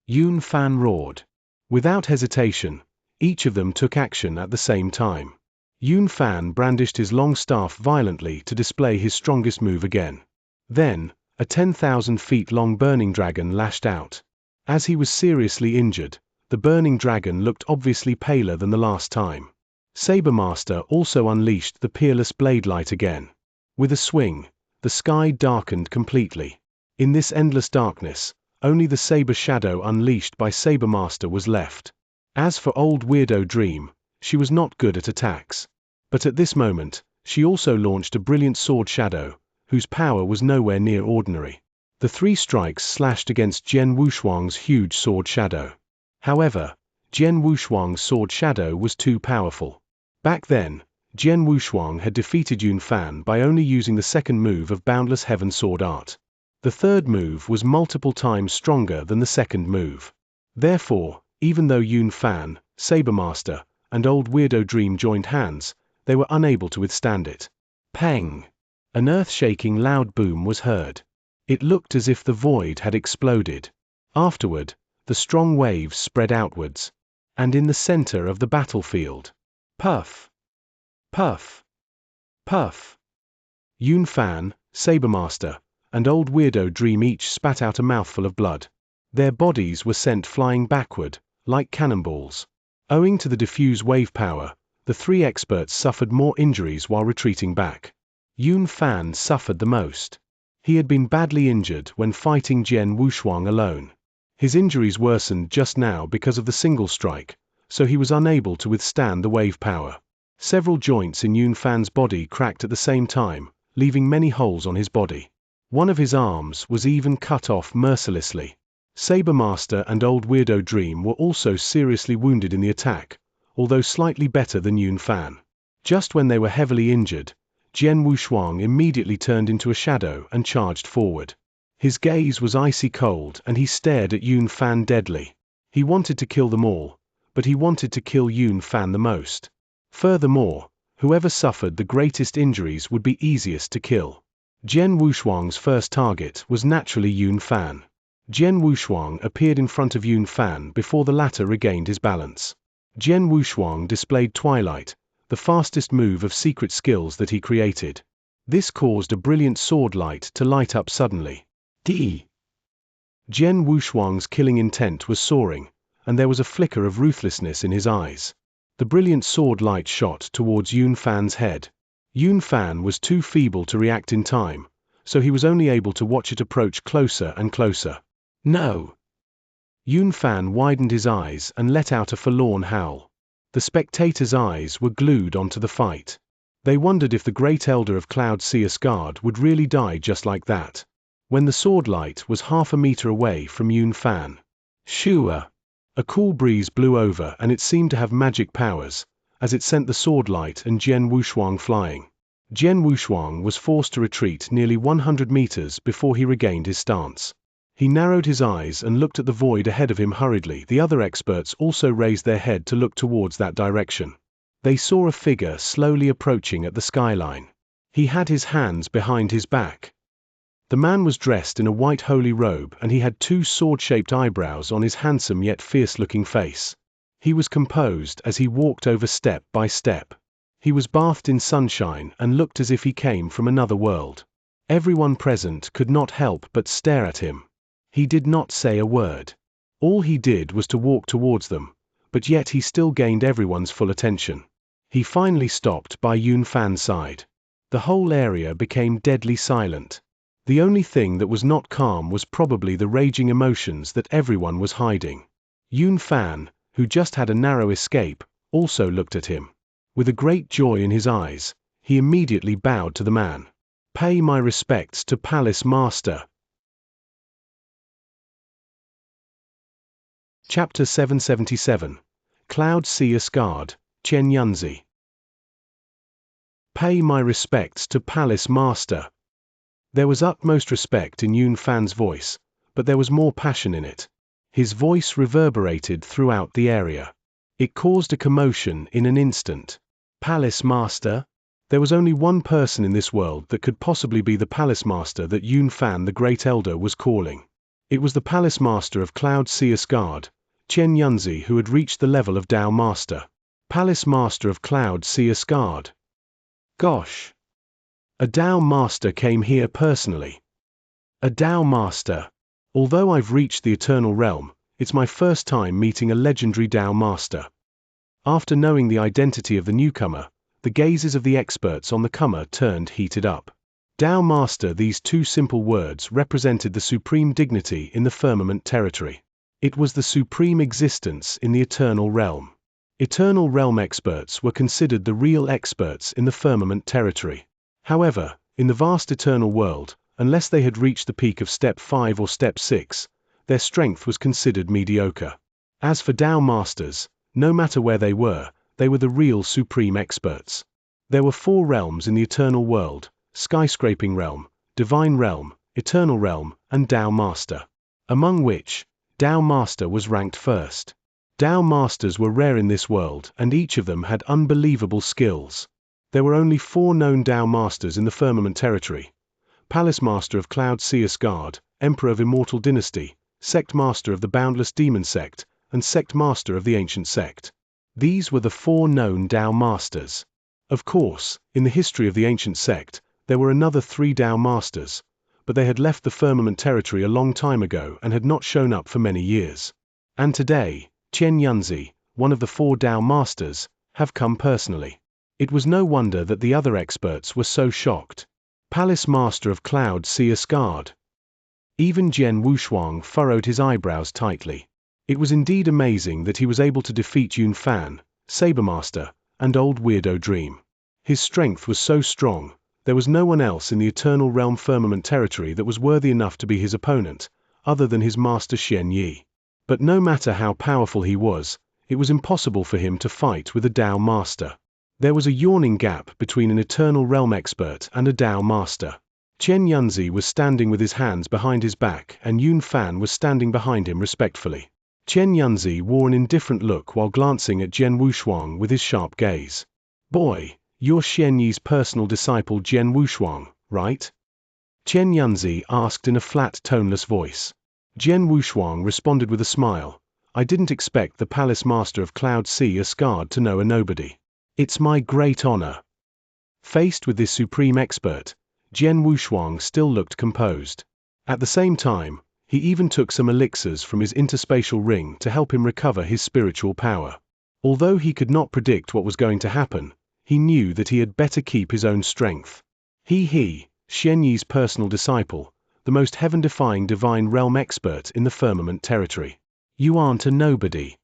Yun Fan roared. Without hesitation, each of them took action at the same time. Yun Fan brandished his long staff violently to display his strongest move again. Then, a 10,000 feet long burning dragon lashed out. As he was seriously injured, the burning dragon looked obviously paler than the last time. Sabermaster also unleashed the peerless blade light again. With a swing, the sky darkened completely. In this endless darkness, only the saber shadow unleashed by Sabermaster was left. As for Old Weirdo Dream, she was not good at attacks. But at this moment, she also launched a brilliant sword shadow, whose power was nowhere near ordinary. The 3 strikes slashed against Jian Wushuang's huge sword shadow. However, Jian Wushuang's sword shadow was too powerful. Back then, Jian Wushuang had defeated Yun Fan by only using the second move of Boundless Heaven Sword art. The third move was multiple times stronger than the second move. Therefore, even though Yun Fan, Sabermaster, and Old Weirdo Dream joined hands, they were unable to withstand it. Pang! An earth-shaking loud boom was heard. It looked as if the void had exploded. Afterward, the strong waves spread outwards. And in the center of the battlefield, puff! Puff! Puff! Yun Fan, Sabermaster, and Old Weirdo Dream each spat out a mouthful of blood. Their bodies were sent flying backward, like cannonballs. Owing to the diffuse wave power, the 3 experts suffered more injuries while retreating back. Yun Fan suffered the most. He had been badly injured when fighting Jian Wushuang alone. His injuries worsened just now because of the single strike, so he was unable to withstand the wave power. Several joints in Yun Fan's body cracked at the same time, leaving many holes on his body. One of his arms was even cut off mercilessly. Sabermaster and Old Weirdo Dream were also seriously wounded in the attack, although slightly better than Yun Fan. Just when they were heavily injured, Jian Wushuang immediately turned into a shadow and charged forward. His gaze was icy cold and he stared at Yun Fan deadly. He wanted to kill them all, but he wanted to kill Yun Fan the most. Furthermore, whoever suffered the greatest injuries would be easiest to kill. Jian Wushuang's first target was naturally Yun Fan. Jian Wushuang appeared in front of Yun Fan before the latter regained his balance. Jian Wushuang displayed Twilight, the fastest move of secret skills that he created. This caused a brilliant sword light to light up suddenly. D. Jian Wushuang's killing intent was soaring, and there was a flicker of ruthlessness in his eyes. The brilliant sword light shot towards Yun Fan's head. Yun Fan was too feeble to react in time, so he was only able to watch it approach closer and closer. No! Yun Fan widened his eyes and let out a forlorn howl. The spectators' eyes were glued onto the fight. They wondered if the great elder of Cloud Sea Asgard would really die just like that. When the sword light was half a meter away from Yun Fan. Shua! A cool breeze blew over and it seemed to have magic powers, as it sent the sword light and Jian Wushuang flying. Jian Wushuang was forced to retreat nearly 100 meters before he regained his stance. He narrowed his eyes and looked at the void ahead of him hurriedly. The other experts also raised their head to look towards that direction. They saw a figure slowly approaching at the skyline. He had his hands behind his back. The man was dressed in a white holy robe and he had 2 sword-shaped eyebrows on his handsome yet fierce-looking face. He was composed as he walked over step by step. He was bathed in sunshine and looked as if he came from another world. Everyone present could not help but stare at him. He did not say a word. All he did was to walk towards them, but yet he still gained everyone's full attention. He finally stopped by Yun Fan's side. The whole area became deadly silent. The only thing that was not calm was probably the raging emotions that everyone was hiding. Yun Fan, who just had a narrow escape, also looked at him. With a great joy in his eyes, he immediately bowed to the man. "Pay my respects to Palace Master." Chapter 777. Cloud Sea Asgard, Xianxia. Pay my respects to Palace Master. There was utmost respect in Yun Fan's voice, but there was more passion in it. His voice reverberated throughout the area. It caused a commotion in an instant. Palace Master? There was only one person in this world that could possibly be the Palace Master that Yun Fan the Great Elder was calling. It was the Palace Master of Cloud Seer's Guard, Xianxia, who had reached the level of Tao Master. Palace Master of Cloud Seer's Guard. Gosh! A Tao Master came here personally. A Tao Master. Although I've reached the Eternal Realm, it's my first time meeting a legendary Tao Master. After knowing the identity of the newcomer, the gazes of the experts on the comer turned heated up. Tao Master, these two simple words represented the supreme dignity in the firmament territory. It was the supreme existence in the Eternal Realm. Eternal Realm experts were considered the real experts in the firmament territory. However, in the vast eternal world, unless they had reached the peak of Step 5 or Step 6, their strength was considered mediocre. As for Tao Masters, no matter where they were the real supreme experts. There were 4 realms in the eternal world: Skyscraping Realm, Divine Realm, Eternal Realm, and Tao Master. Among which, Tao Master was ranked first. Tao Masters were rare in this world, and each of them had unbelievable skills. There were only 4 known Tao Masters in the firmament territory: Palace Master of Cloud Seer's Guard, Emperor of Immortal Dynasty, Sect Master of the Boundless Demon Sect, and Sect Master of the Ancient Sect. These were the 4 known Tao Masters. Of course, in the history of the Ancient Sect, there were another 3 Tao Masters, but they had left the firmament territory a long time ago and had not shown up for many years. And today, Xianxia, one of the 4 Tao Masters, have come personally. It was no wonder that the other experts were so shocked. Palace Master of Cloud Seer's Guard. Even Jian Wushuang furrowed his eyebrows tightly. It was indeed amazing that he was able to defeat Yun Fan, Sabermaster, and Old Weirdo Dream. His strength was so strong, there was no one else in the Eternal Realm firmament territory that was worthy enough to be his opponent, other than his master Xianxia. But no matter how powerful he was, it was impossible for him to fight with a Tao Master. There was a yawning gap between an Eternal Realm expert and a Tao Master. Xianxia was standing with his hands behind his back, and Yun Fan was standing behind him respectfully. Xianxia wore an indifferent look while glancing at Jian Wushuang with his sharp gaze. "Boy, you're Xianxi's personal disciple Jian Wushuang, right?" Xianxia asked in a flat, toneless voice. Jian Wushuang responded with a smile. "I didn't expect the Palace Master of Cloud Seer's Guard to know a nobody. It's my great honor." Faced with this supreme expert, Jian Wushuang still looked composed. At the same time, he even took some elixirs from his interspatial ring to help him recover his spiritual power. Although he could not predict what was going to happen, he knew that he had better keep his own strength. He, Xianxi's personal disciple, the most heaven-defying divine realm expert in the firmament territory. "You aren't a nobody."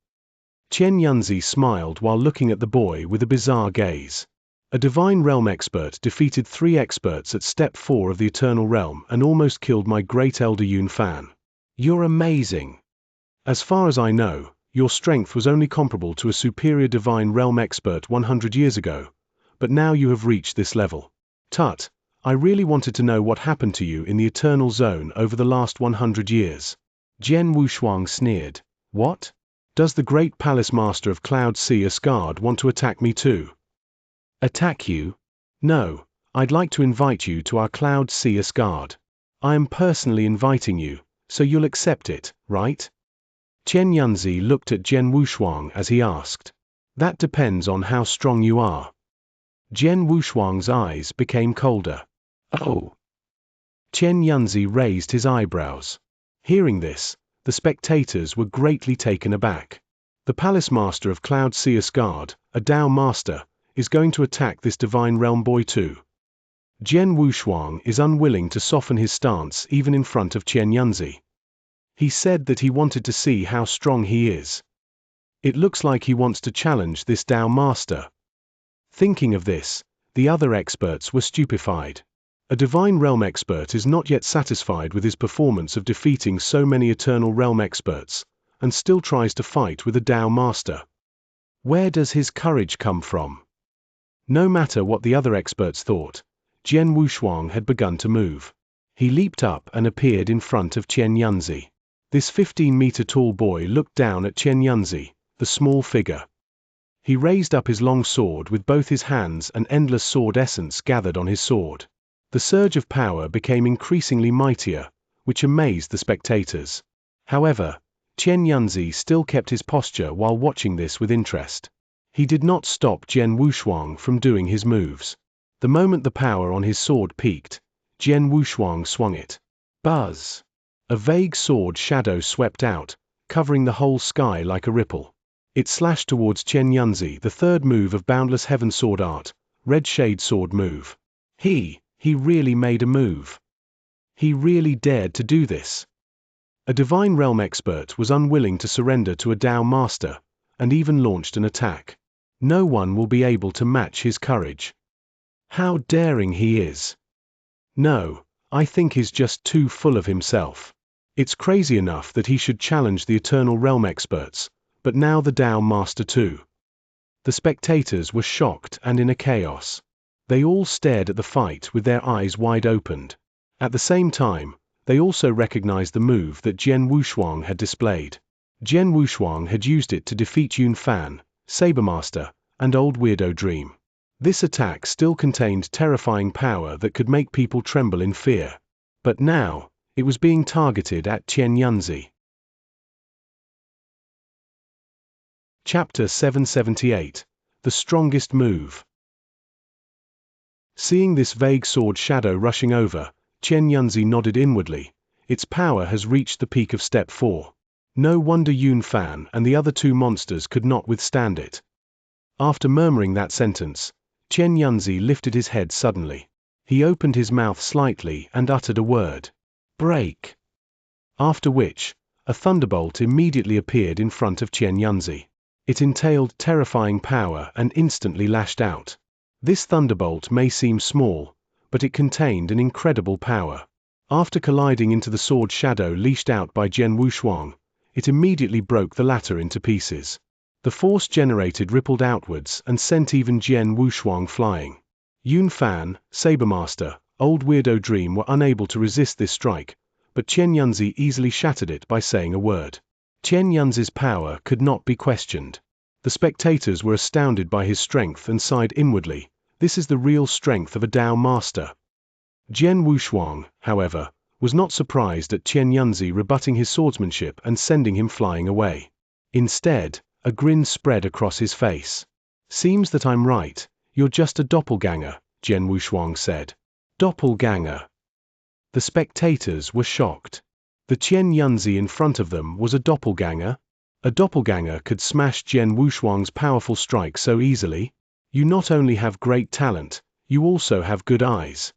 Xianxia smiled while looking at the boy with a bizarre gaze. A divine realm expert defeated 3 experts at Step 4 of the Eternal Realm and almost killed my great elder Yun Fan. "You're amazing. As far as I know, your strength was only comparable to a superior divine realm expert 100 years ago, but now you have reached this level. Tut, I really wanted to know what happened to you in the Eternal Zone over the last 100 years. Jian Wushuang sneered. "What? Does the great Palace Master of Cloud Seer's Guard want to attack me too?" "Attack you? No, I'd like to invite you to our Cloud Seer's Guard. I am personally inviting you, so you'll accept it, right?" Xianxia looked at Jian Wushuang as he asked. "That depends on how strong you are." Jian Wushuang's eyes became colder. "Oh." Xianxia raised his eyebrows. Hearing this, the spectators were greatly taken aback. The Palace Master of Cloud Seer's Guard, a Tao Master, is going to attack this divine realm boy too. Jian Wushuang is unwilling to soften his stance even in front of Xianxia. He said that he wanted to see how strong he is. It looks like he wants to challenge this Tao Master. Thinking of this, the other experts were stupefied. A divine realm expert is not yet satisfied with his performance of defeating so many eternal realm experts, and still tries to fight with a Tao Master. Where does his courage come from? No matter what the other experts thought, Jian Wushuang had begun to move. He leaped up and appeared in front of Xianxia. This 15-meter-tall boy looked down at Xianxia, the small figure. He raised up his long sword with both his hands, and endless sword essence gathered on his sword. The surge of power became increasingly mightier, which amazed the spectators. However, Xianxia still kept his posture while watching this with interest. He did not stop Jian Wushuang from doing his moves. The moment the power on his sword peaked, Jian Wushuang swung it. Buzz! A vague sword shadow swept out, covering the whole sky like a ripple. It slashed towards Xianxia, the third move of Boundless Heaven sword art, Red Shade sword move. He really made a move. He really dared to do this. A Divine Realm expert was unwilling to surrender to a Dao Master, and even launched an attack. No one will be able to match his courage. How daring he is! No, I think he's just too full of himself. It's crazy enough that he should challenge the Eternal Realm experts, but now the Dao Master too. The spectators were shocked and in a chaos. They all stared at the fight with their eyes wide opened. At the same time, they also recognized the move that Jian Wushuang had displayed. Jian Wushuang had used it to defeat Yun Fan, Sabermaster, and Old Weirdo Dream. This attack still contained terrifying power that could make people tremble in fear. But now, it was being targeted at Xianxia. Chapter 778. The Strongest Move. Seeing this vague sword shadow rushing over, Xianxia nodded inwardly. Its power has reached the peak of Step 4. No wonder Yun Fan and the other two monsters could not withstand it. After murmuring that sentence, Xianxia lifted his head suddenly. He opened his mouth slightly and uttered a word. Break! After which, a thunderbolt immediately appeared in front of Xianxia. It entailed terrifying power and instantly lashed out. This thunderbolt may seem small, but it contained an incredible power. After colliding into the sword shadow leashed out by Jian Wushuang, it immediately broke the latter into pieces. The force generated rippled outwards and sent even Jian Wushuang flying. Yun Fan, Sabermaster, Old Weirdo Dream were unable to resist this strike, but Xianxia easily shattered it by saying a word. Xianxia's power could not be questioned. The spectators were astounded by his strength and sighed inwardly. This is the real strength of a Dao Master. Jian Wushuang, however, was not surprised at Xianxia rebutting his swordsmanship and sending him flying away. Instead, a grin spread across his face. Seems that I'm right, you're just a doppelganger, Jian Wushuang said. Doppelganger. The spectators were shocked. The Xianxia in front of them was a doppelganger? A doppelganger could smash Jian Wushuang's powerful strike so easily? You not only have great talent, you also have good eyes.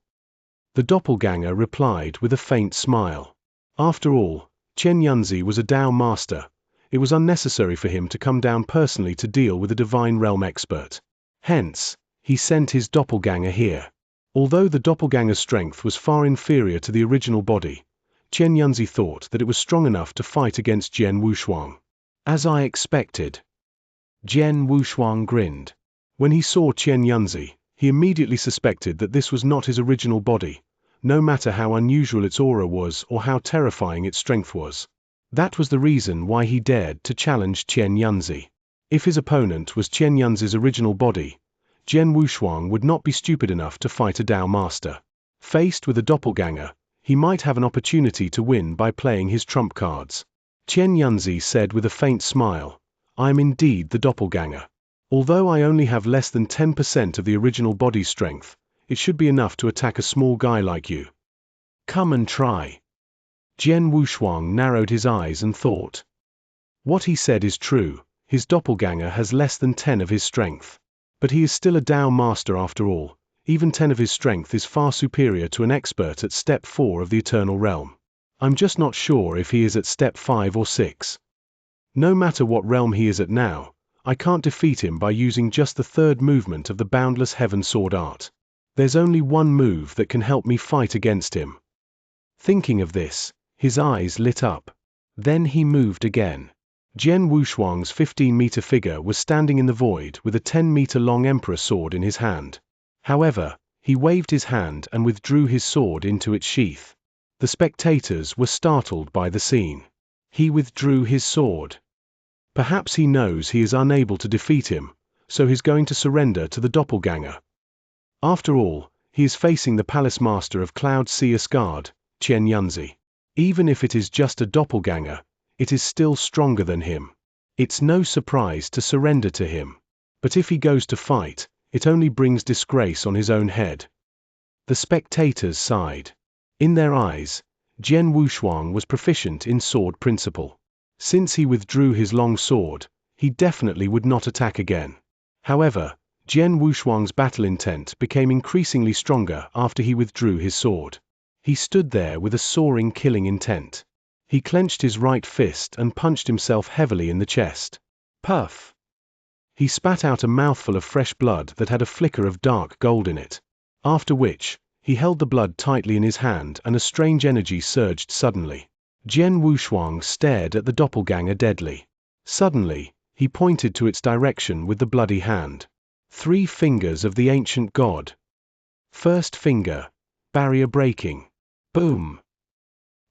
The doppelganger replied with a faint smile. After all, Xianxia was a Dao Master. It was unnecessary for him to come down personally to deal with a Divine Realm expert. Hence, he sent his doppelganger here. Although the doppelganger's strength was far inferior to the original body, Xianxia thought that it was strong enough to fight against Jian Wushuang. As I expected. Jian Wushuang grinned. When he saw Xianxia, he immediately suspected that this was not his original body, no matter how unusual its aura was or how terrifying its strength was. That was the reason why he dared to challenge Xianxia. If his opponent was Xianxia's original body, Jian Wushuang would not be stupid enough to fight a Dao Master. Faced with a doppelganger, he might have an opportunity to win by playing his trump cards. Xianxia said with a faint smile, I am indeed the doppelganger. Although I only have less than 10% of the original body strength, it should be enough to attack a small guy like you. Come and try. Jian Wushuang narrowed his eyes and thought. What he said is true, his doppelganger has less than 10 of his strength. But he is still a Dao Master after all. Even 10 of his strength is far superior to an expert at Step 4 of the Eternal Realm. I'm just not sure if he is at Step 5 or 6. No matter what realm he is at now, I can't defeat him by using just the third movement of the Boundless Heaven sword art. There's only one move that can help me fight against him. Thinking of this, his eyes lit up. Then he moved again. Jian Wushuang's 15-meter figure was standing in the void with a 10-meter-long emperor sword in his hand. However, he waved his hand and withdrew his sword into its sheath. The spectators were startled by the scene. He withdrew his sword. Perhaps he knows he is unable to defeat him, so he's going to surrender to the doppelganger. After all, he is facing the palace master of Cloud Sea Asgard, Xianxia. Even if it is just a doppelganger, it is still stronger than him. It's no surprise to surrender to him. But if he goes to fight, it only brings disgrace on his own head. The spectators sighed. In their eyes, Jian Wushuang was proficient in sword principle. Since he withdrew his long sword, he definitely would not attack again. However, Jian Wushuang's battle intent became increasingly stronger after he withdrew his sword. He stood there with a soaring killing intent. He clenched his right fist and punched himself heavily in the chest. Puff! He spat out a mouthful of fresh blood that had a flicker of dark gold in it. After which, he held the blood tightly in his hand and a strange energy surged suddenly. Jian Wushuang stared at the doppelganger deadly. Suddenly, he pointed to its direction with the bloody hand. 3 fingers of the ancient god. First finger. Barrier breaking. Boom!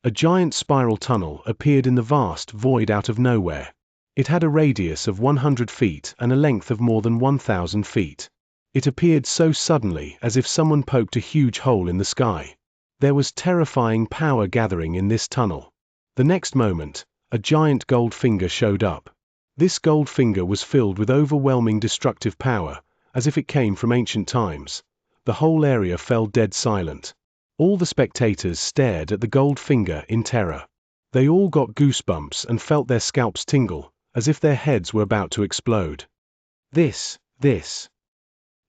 A giant spiral tunnel appeared in the vast void out of nowhere. It had a radius of 100 feet and a length of more than 1,000 feet. It appeared so suddenly as if someone poked a huge hole in the sky. There was terrifying power gathering in this tunnel. The next moment, a giant gold finger showed up. This gold finger was filled with overwhelming destructive power, as if it came from ancient times. The whole area fell dead silent. All the spectators stared at the gold finger in terror. They all got goosebumps and felt their scalps tingle, as if their heads were about to explode. This.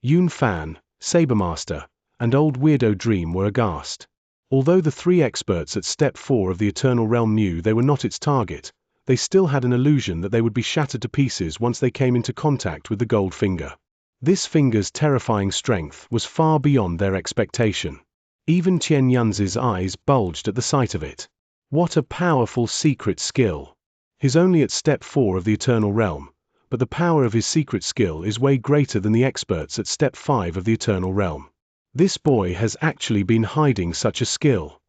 Yun Fan, Sabermaster, and Old Weirdo Dream were aghast. Although the 3 experts at Step 4 of the Eternal Realm knew they were not its target, they still had an illusion that they would be shattered to pieces once they came into contact with the gold finger. This finger's terrifying strength was far beyond their expectation. Even Xianxia's eyes bulged at the sight of it. What a powerful secret skill! He's only at Step 4 of the Eternal Realm, but the power of his secret skill is way greater than the experts at Step 5 of the Eternal Realm. This boy has actually been hiding such a skill.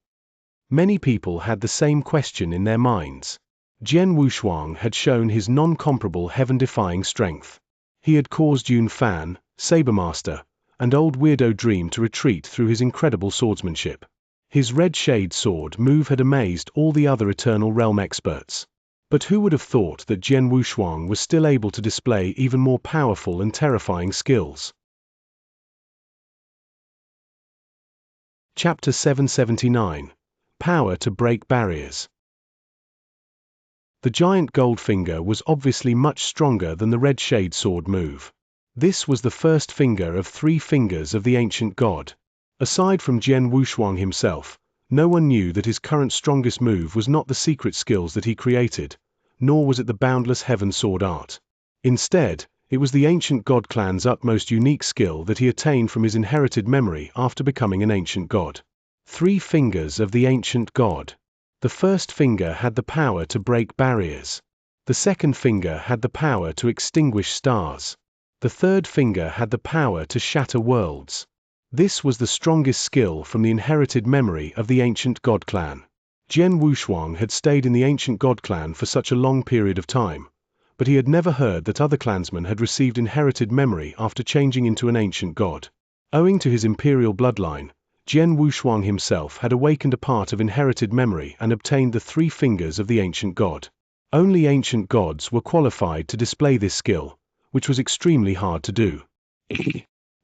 Many people had the same question in their minds. Jian Wushuang had shown his non-comparable heaven-defying strength. He had caused Yun Fan, Sabermaster, and Old Weirdo Dream to retreat through his incredible swordsmanship. His red shade sword move had amazed all the other Eternal Realm experts. But who would have thought that Jian Wushuang was still able to display even more powerful and terrifying skills? Chapter 779. Power to break barriers. The giant gold finger was obviously much stronger than the red shade sword move. This was the first finger of 3 fingers of the ancient god. Aside from Jian Wushuang himself, no one knew that his current strongest move was not the secret skills that he created, nor was it the boundless heaven sword art. Instead, it was the ancient god clan's utmost unique skill that he attained from his inherited memory after becoming an ancient god. 3 fingers of the ancient god. The first finger had the power to break barriers. The second finger had the power to extinguish stars. The third finger had the power to shatter worlds. This was the strongest skill from the inherited memory of the ancient god clan. Jian Wushuang had stayed in the ancient god clan for such a long period of time, but he had never heard that other clansmen had received inherited memory after changing into an ancient god. Owing to his imperial bloodline, Jian Wushuang himself had awakened a part of inherited memory and obtained the 3 fingers of the ancient god. Only ancient gods were qualified to display this skill, which was extremely hard to do.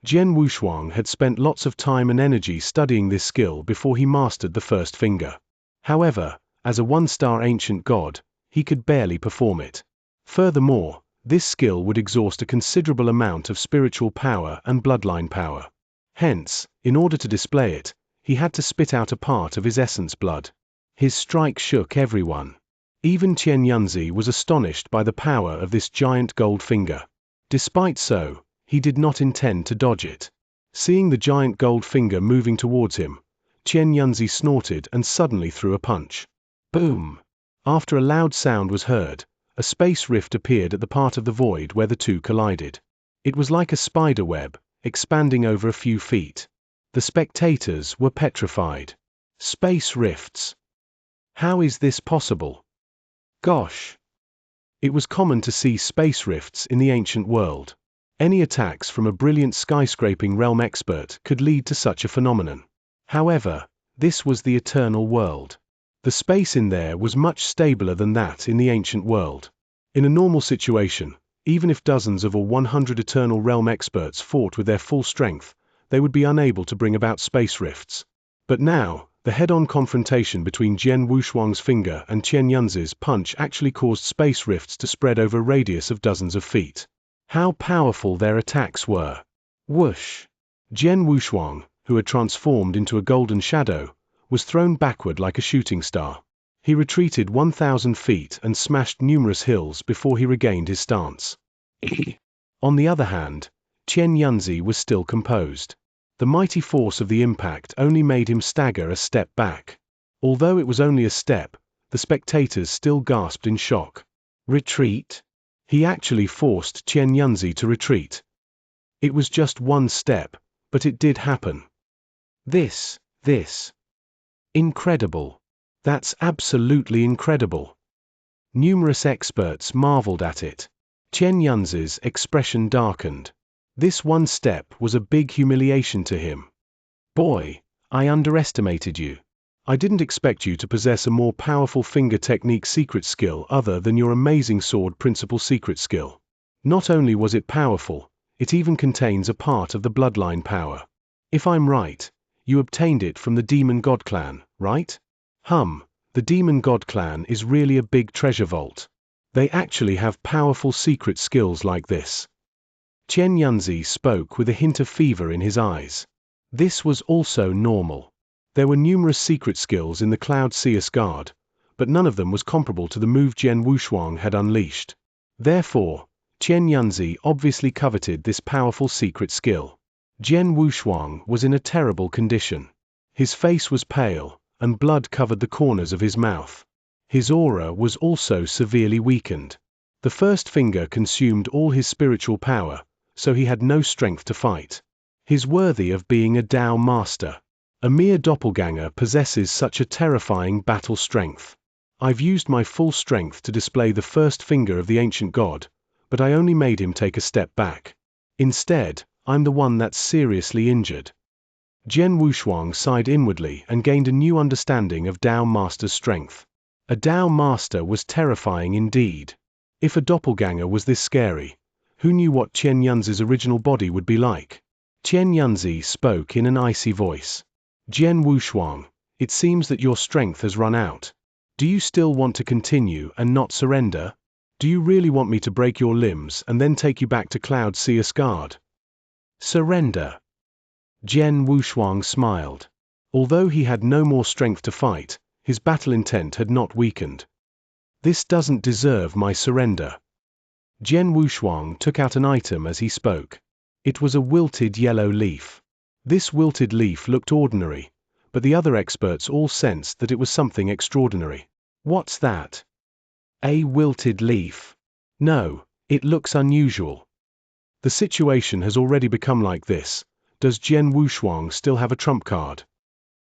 Jian Wushuang had spent lots of time and energy studying this skill before he mastered the first finger. However, as a 1-star ancient god, he could barely perform it. Furthermore, this skill would exhaust a considerable amount of spiritual power and bloodline power. Hence, in order to display it, he had to spit out a part of his essence blood. His strike shook everyone. Even Xianxia was astonished by the power of this giant gold finger. Despite so, he did not intend to dodge it. Seeing the giant gold finger moving towards him, Xianxia snorted and suddenly threw a punch. Boom! After a loud sound was heard, a space rift appeared at the part of the void where the two collided. It was like a spider web, expanding over a few feet. The spectators were petrified. Space rifts. How is this possible? Gosh! It was common to see space rifts in the ancient world. Any attacks from a brilliant skyscraping realm expert could lead to such a phenomenon. However, this was the eternal world. The space in there was much stabler than that in the ancient world. In a normal situation, even if dozens of or 100 eternal realm experts fought with their full strength, they would be unable to bring about space rifts. But now, the head-on confrontation between Jian Wushuang's finger and Qian Yunzi's punch actually caused space rifts to spread over a radius of dozens of feet. How powerful their attacks were! Whoosh! Jian Wushuang, who had transformed into a golden shadow, was thrown backward like a shooting star. He retreated 1,000 feet and smashed numerous hills before he regained his stance. On the other hand, Qian Yunzi was still composed. The mighty force of the impact only made him stagger a step back. Although it was only a step, the spectators still gasped in shock. Retreat? He actually forced Qian Yunzi to retreat. It was just one step, but it did happen. This. Incredible. That's absolutely incredible. Numerous experts marveled at it. Qian Yunzi's expression darkened. This one step was a big humiliation to him. Boy, I underestimated you. I didn't expect you to possess a more powerful finger technique secret skill other than your amazing sword principle secret skill. Not only was it powerful, it even contains a part of the bloodline power. If I'm right, you obtained it from the Demon God clan, right? The Demon God clan is really a big treasure vault. They actually have powerful secret skills like this. Qian Yunzi spoke with a hint of fever in his eyes. This was also normal. There were numerous secret skills in the Cloud Seer's Guard, but none of them was comparable to the move Jian Wushuang had unleashed. Therefore, Qian Yunzi obviously coveted this powerful secret skill. Jian Wushuang was in a terrible condition. His face was pale, and blood covered the corners of his mouth. His aura was also severely weakened. The first finger consumed all his spiritual power, so he had no strength to fight. He's worthy of being a Dao master. A mere doppelganger possesses such a terrifying battle strength. I've used my full strength to display the first finger of the ancient god, but I only made him take a step back. Instead, I'm the one that's seriously injured. Jian Wushuang sighed inwardly and gained a new understanding of Dao master's strength. A Dao master was terrifying indeed. If a doppelganger was this scary, who knew what Qian Yunzi's original body would be like? Qian Yunzi spoke in an icy voice. Jian Wushuang, it seems that your strength has run out. Do you still want to continue and not surrender? Do you really want me to break your limbs and then take you back to Cloud Seer's Guard? Surrender. Jian Wushuang smiled. Although he had no more strength to fight, his battle intent had not weakened. This doesn't deserve my surrender. Jian Wushuang took out an item as he spoke. It was a wilted yellow leaf. This wilted leaf looked ordinary, but the other experts all sensed that it was something extraordinary. What's that? A wilted leaf. No, it looks unusual. The situation has already become like this. Does Jian Wushuang still have a trump card?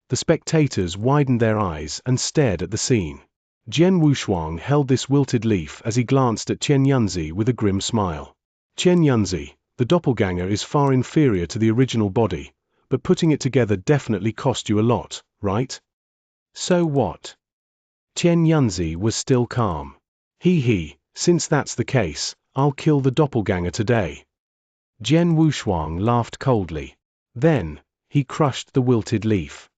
The spectators widened their eyes and stared at the scene. Jian Wushuang held this wilted leaf as he glanced at Qian Yunzi with a grim smile. Qian Yunzi, the doppelganger is far inferior to the original body, but putting it together definitely cost you a lot, right? So what? Qian Yunzi was still calm. Since that's the case, I'll kill the doppelganger today. Jian Wushuang laughed coldly. Then, he crushed the wilted leaf.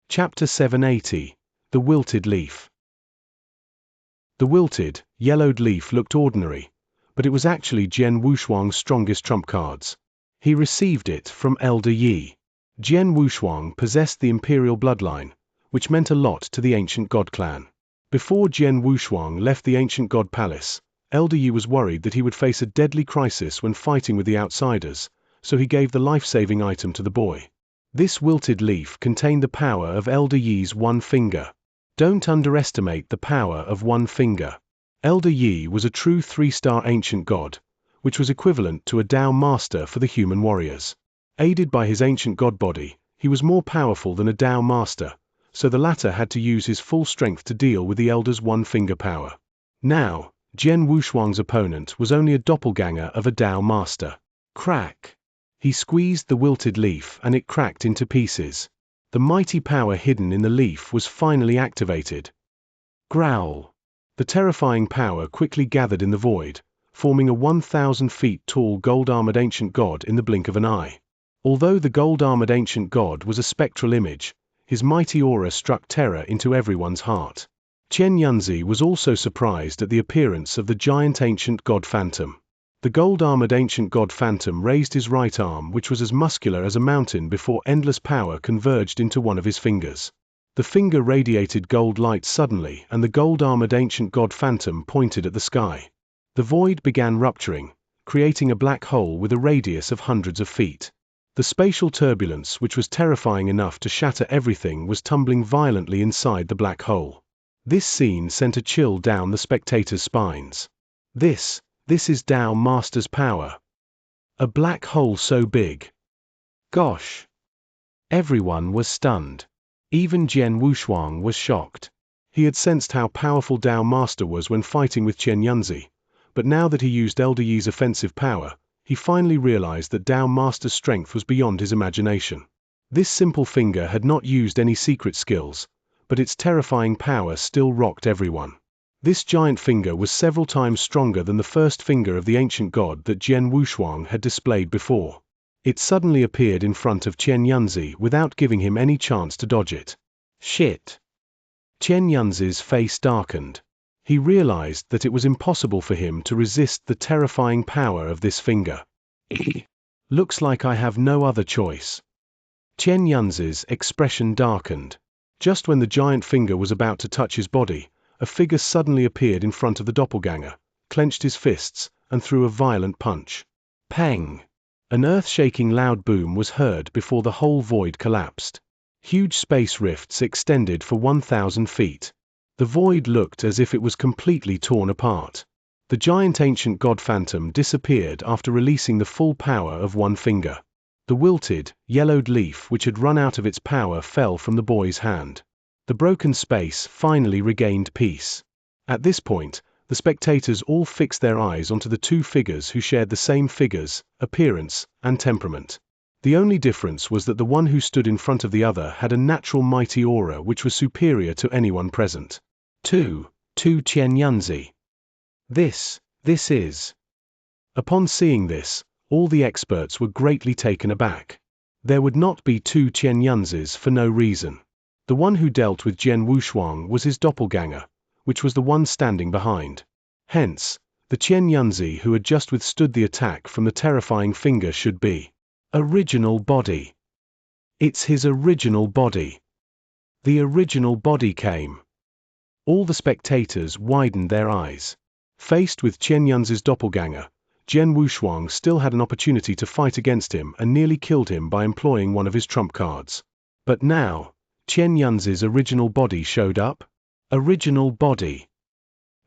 Chapter 780, The Wilted Leaf. The wilted, yellowed leaf looked ordinary, but it was actually Jian Wushuang's strongest trump cards. He received it from Elder Yi. Jian Wushuang possessed the imperial bloodline, which meant a lot to the ancient god clan. Before Jian Wushuang left the ancient god palace, Elder Yi was worried that he would face a deadly crisis when fighting with the outsiders, so he gave the life-saving item to the boy. This wilted leaf contained the power of Elder Yi's one finger. Don't underestimate the power of one finger. Elder Yi was a true 3-star ancient god, which was equivalent to a Tao master for the human warriors. Aided by his ancient god body, he was more powerful than a Tao master, so the latter had to use his full strength to deal with the elder's one-finger power. Now, Jian Wushuang's opponent was only a doppelganger of a Tao master. Crack! He squeezed the wilted leaf and it cracked into pieces. The mighty power hidden in the leaf was finally activated. Growl! The terrifying power quickly gathered in the void, forming a 1,000 feet tall gold-armored ancient god in the blink of an eye. Although the gold-armored ancient god was a spectral image, his mighty aura struck terror into everyone's heart. Xianxia was also surprised at the appearance of the giant ancient god phantom. The gold-armored ancient god phantom raised his right arm, which was as muscular as a mountain, before endless power converged into one of his fingers. The finger radiated gold light suddenly, and the gold-armored ancient god phantom pointed at the sky. The void began rupturing, creating a black hole with a radius of hundreds of feet. The spatial turbulence, which was terrifying enough to shatter everything, was tumbling violently inside the black hole. This scene sent a chill down the spectators' spines. This is Tao Master's power. A black hole so big. Gosh! Everyone was stunned. Even Jian Wushuang was shocked. He had sensed how powerful Tao Master was when fighting with Xianxia, but now that he used Elder Yi's offensive power, he finally realized that Tao Master's strength was beyond his imagination. This simple finger had not used any secret skills, but its terrifying power still rocked everyone. This giant finger was several times stronger than the first finger of the ancient god that Jian Wushuang had displayed before. It suddenly appeared in front of Xianxia without giving him any chance to dodge it. Shit! Xianxia's face darkened. He realized that it was impossible for him to resist the terrifying power of this finger. Looks like I have no other choice. Xianxia's expression darkened. Just when the giant finger was about to touch his body, a figure suddenly appeared in front of the doppelganger, clenched his fists, and threw a violent punch. Pang! An earth-shaking loud boom was heard before the whole void collapsed. Huge space rifts extended for 1,000 feet. The void looked as if it was completely torn apart. The giant ancient god phantom disappeared after releasing the full power of one finger. The wilted, yellowed leaf which had run out of its power fell from the boy's hand. The broken space finally regained peace. At this point, the spectators all fixed their eyes onto the two figures who shared the same figures, appearance, and temperament. The only difference was that the one who stood in front of the other had a natural mighty aura which was superior to anyone present. To Xianxia. This is. Upon seeing this, all the experts were greatly taken aback. There would not be two Xianxias for no reason. The one who dealt with Jian Wushuang was his doppelganger, which was the one standing behind. Hence, the Xianxia who had just withstood the attack from the terrifying finger should be original body. It's his original body. The original body came. All the spectators widened their eyes. Faced with Xianxia's doppelganger, Jian Wushuang still had an opportunity to fight against him and nearly killed him by employing one of his trump cards. But now, Xianxia's original body showed up. Original body.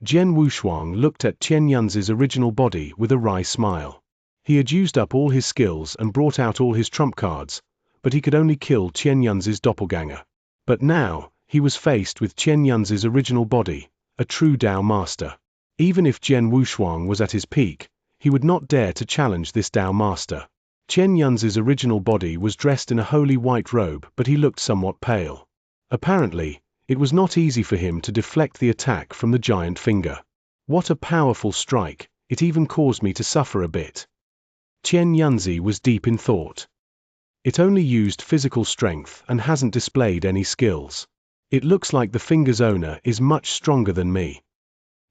Jian Wushuang looked at Xianxia's original body with a wry smile. He had used up all his skills and brought out all his trump cards, but he could only kill Xianxia's doppelganger. But now, he was faced with Xianxia's original body, a true Tao master. Even if Jian Wushuang was at his peak, he would not dare to challenge this Tao master. Xianxia's original body was dressed in a holy white robe, but he looked somewhat pale. Apparently, it was not easy for him to deflect the attack from the giant finger. What a powerful strike, it even caused me to suffer a bit. Xianxia was deep in thought. It only used physical strength and hasn't displayed any skills. It looks like the finger's owner is much stronger than me.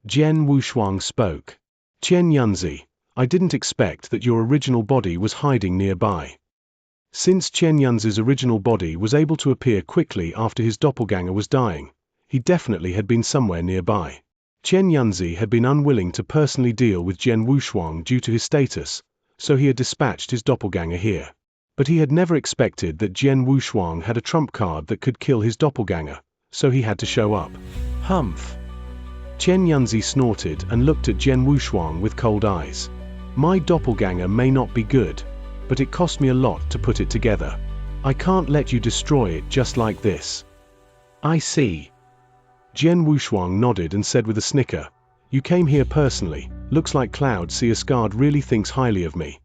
Jian Wushuang spoke. Xianxia, I didn't expect that your original body was hiding nearby. Since Xianxia's original body was able to appear quickly after his doppelganger was dying, he definitely had been somewhere nearby. Xianxia had been unwilling to personally deal with Jian Wushuang due to his status, so he had dispatched his doppelganger here. But he had never expected that Jian Wushuang had a trump card that could kill his doppelganger, so he had to show up. Humph. Chen Yunzi snorted and looked at Jian Wushuang with cold eyes. My doppelganger may not be good, but it cost me a lot to put it together. I can't let you destroy it just like this. I see. Jian Wushuang nodded and said with a snicker, you came here personally. Looks like Cloud Seer Scarred really thinks highly of me.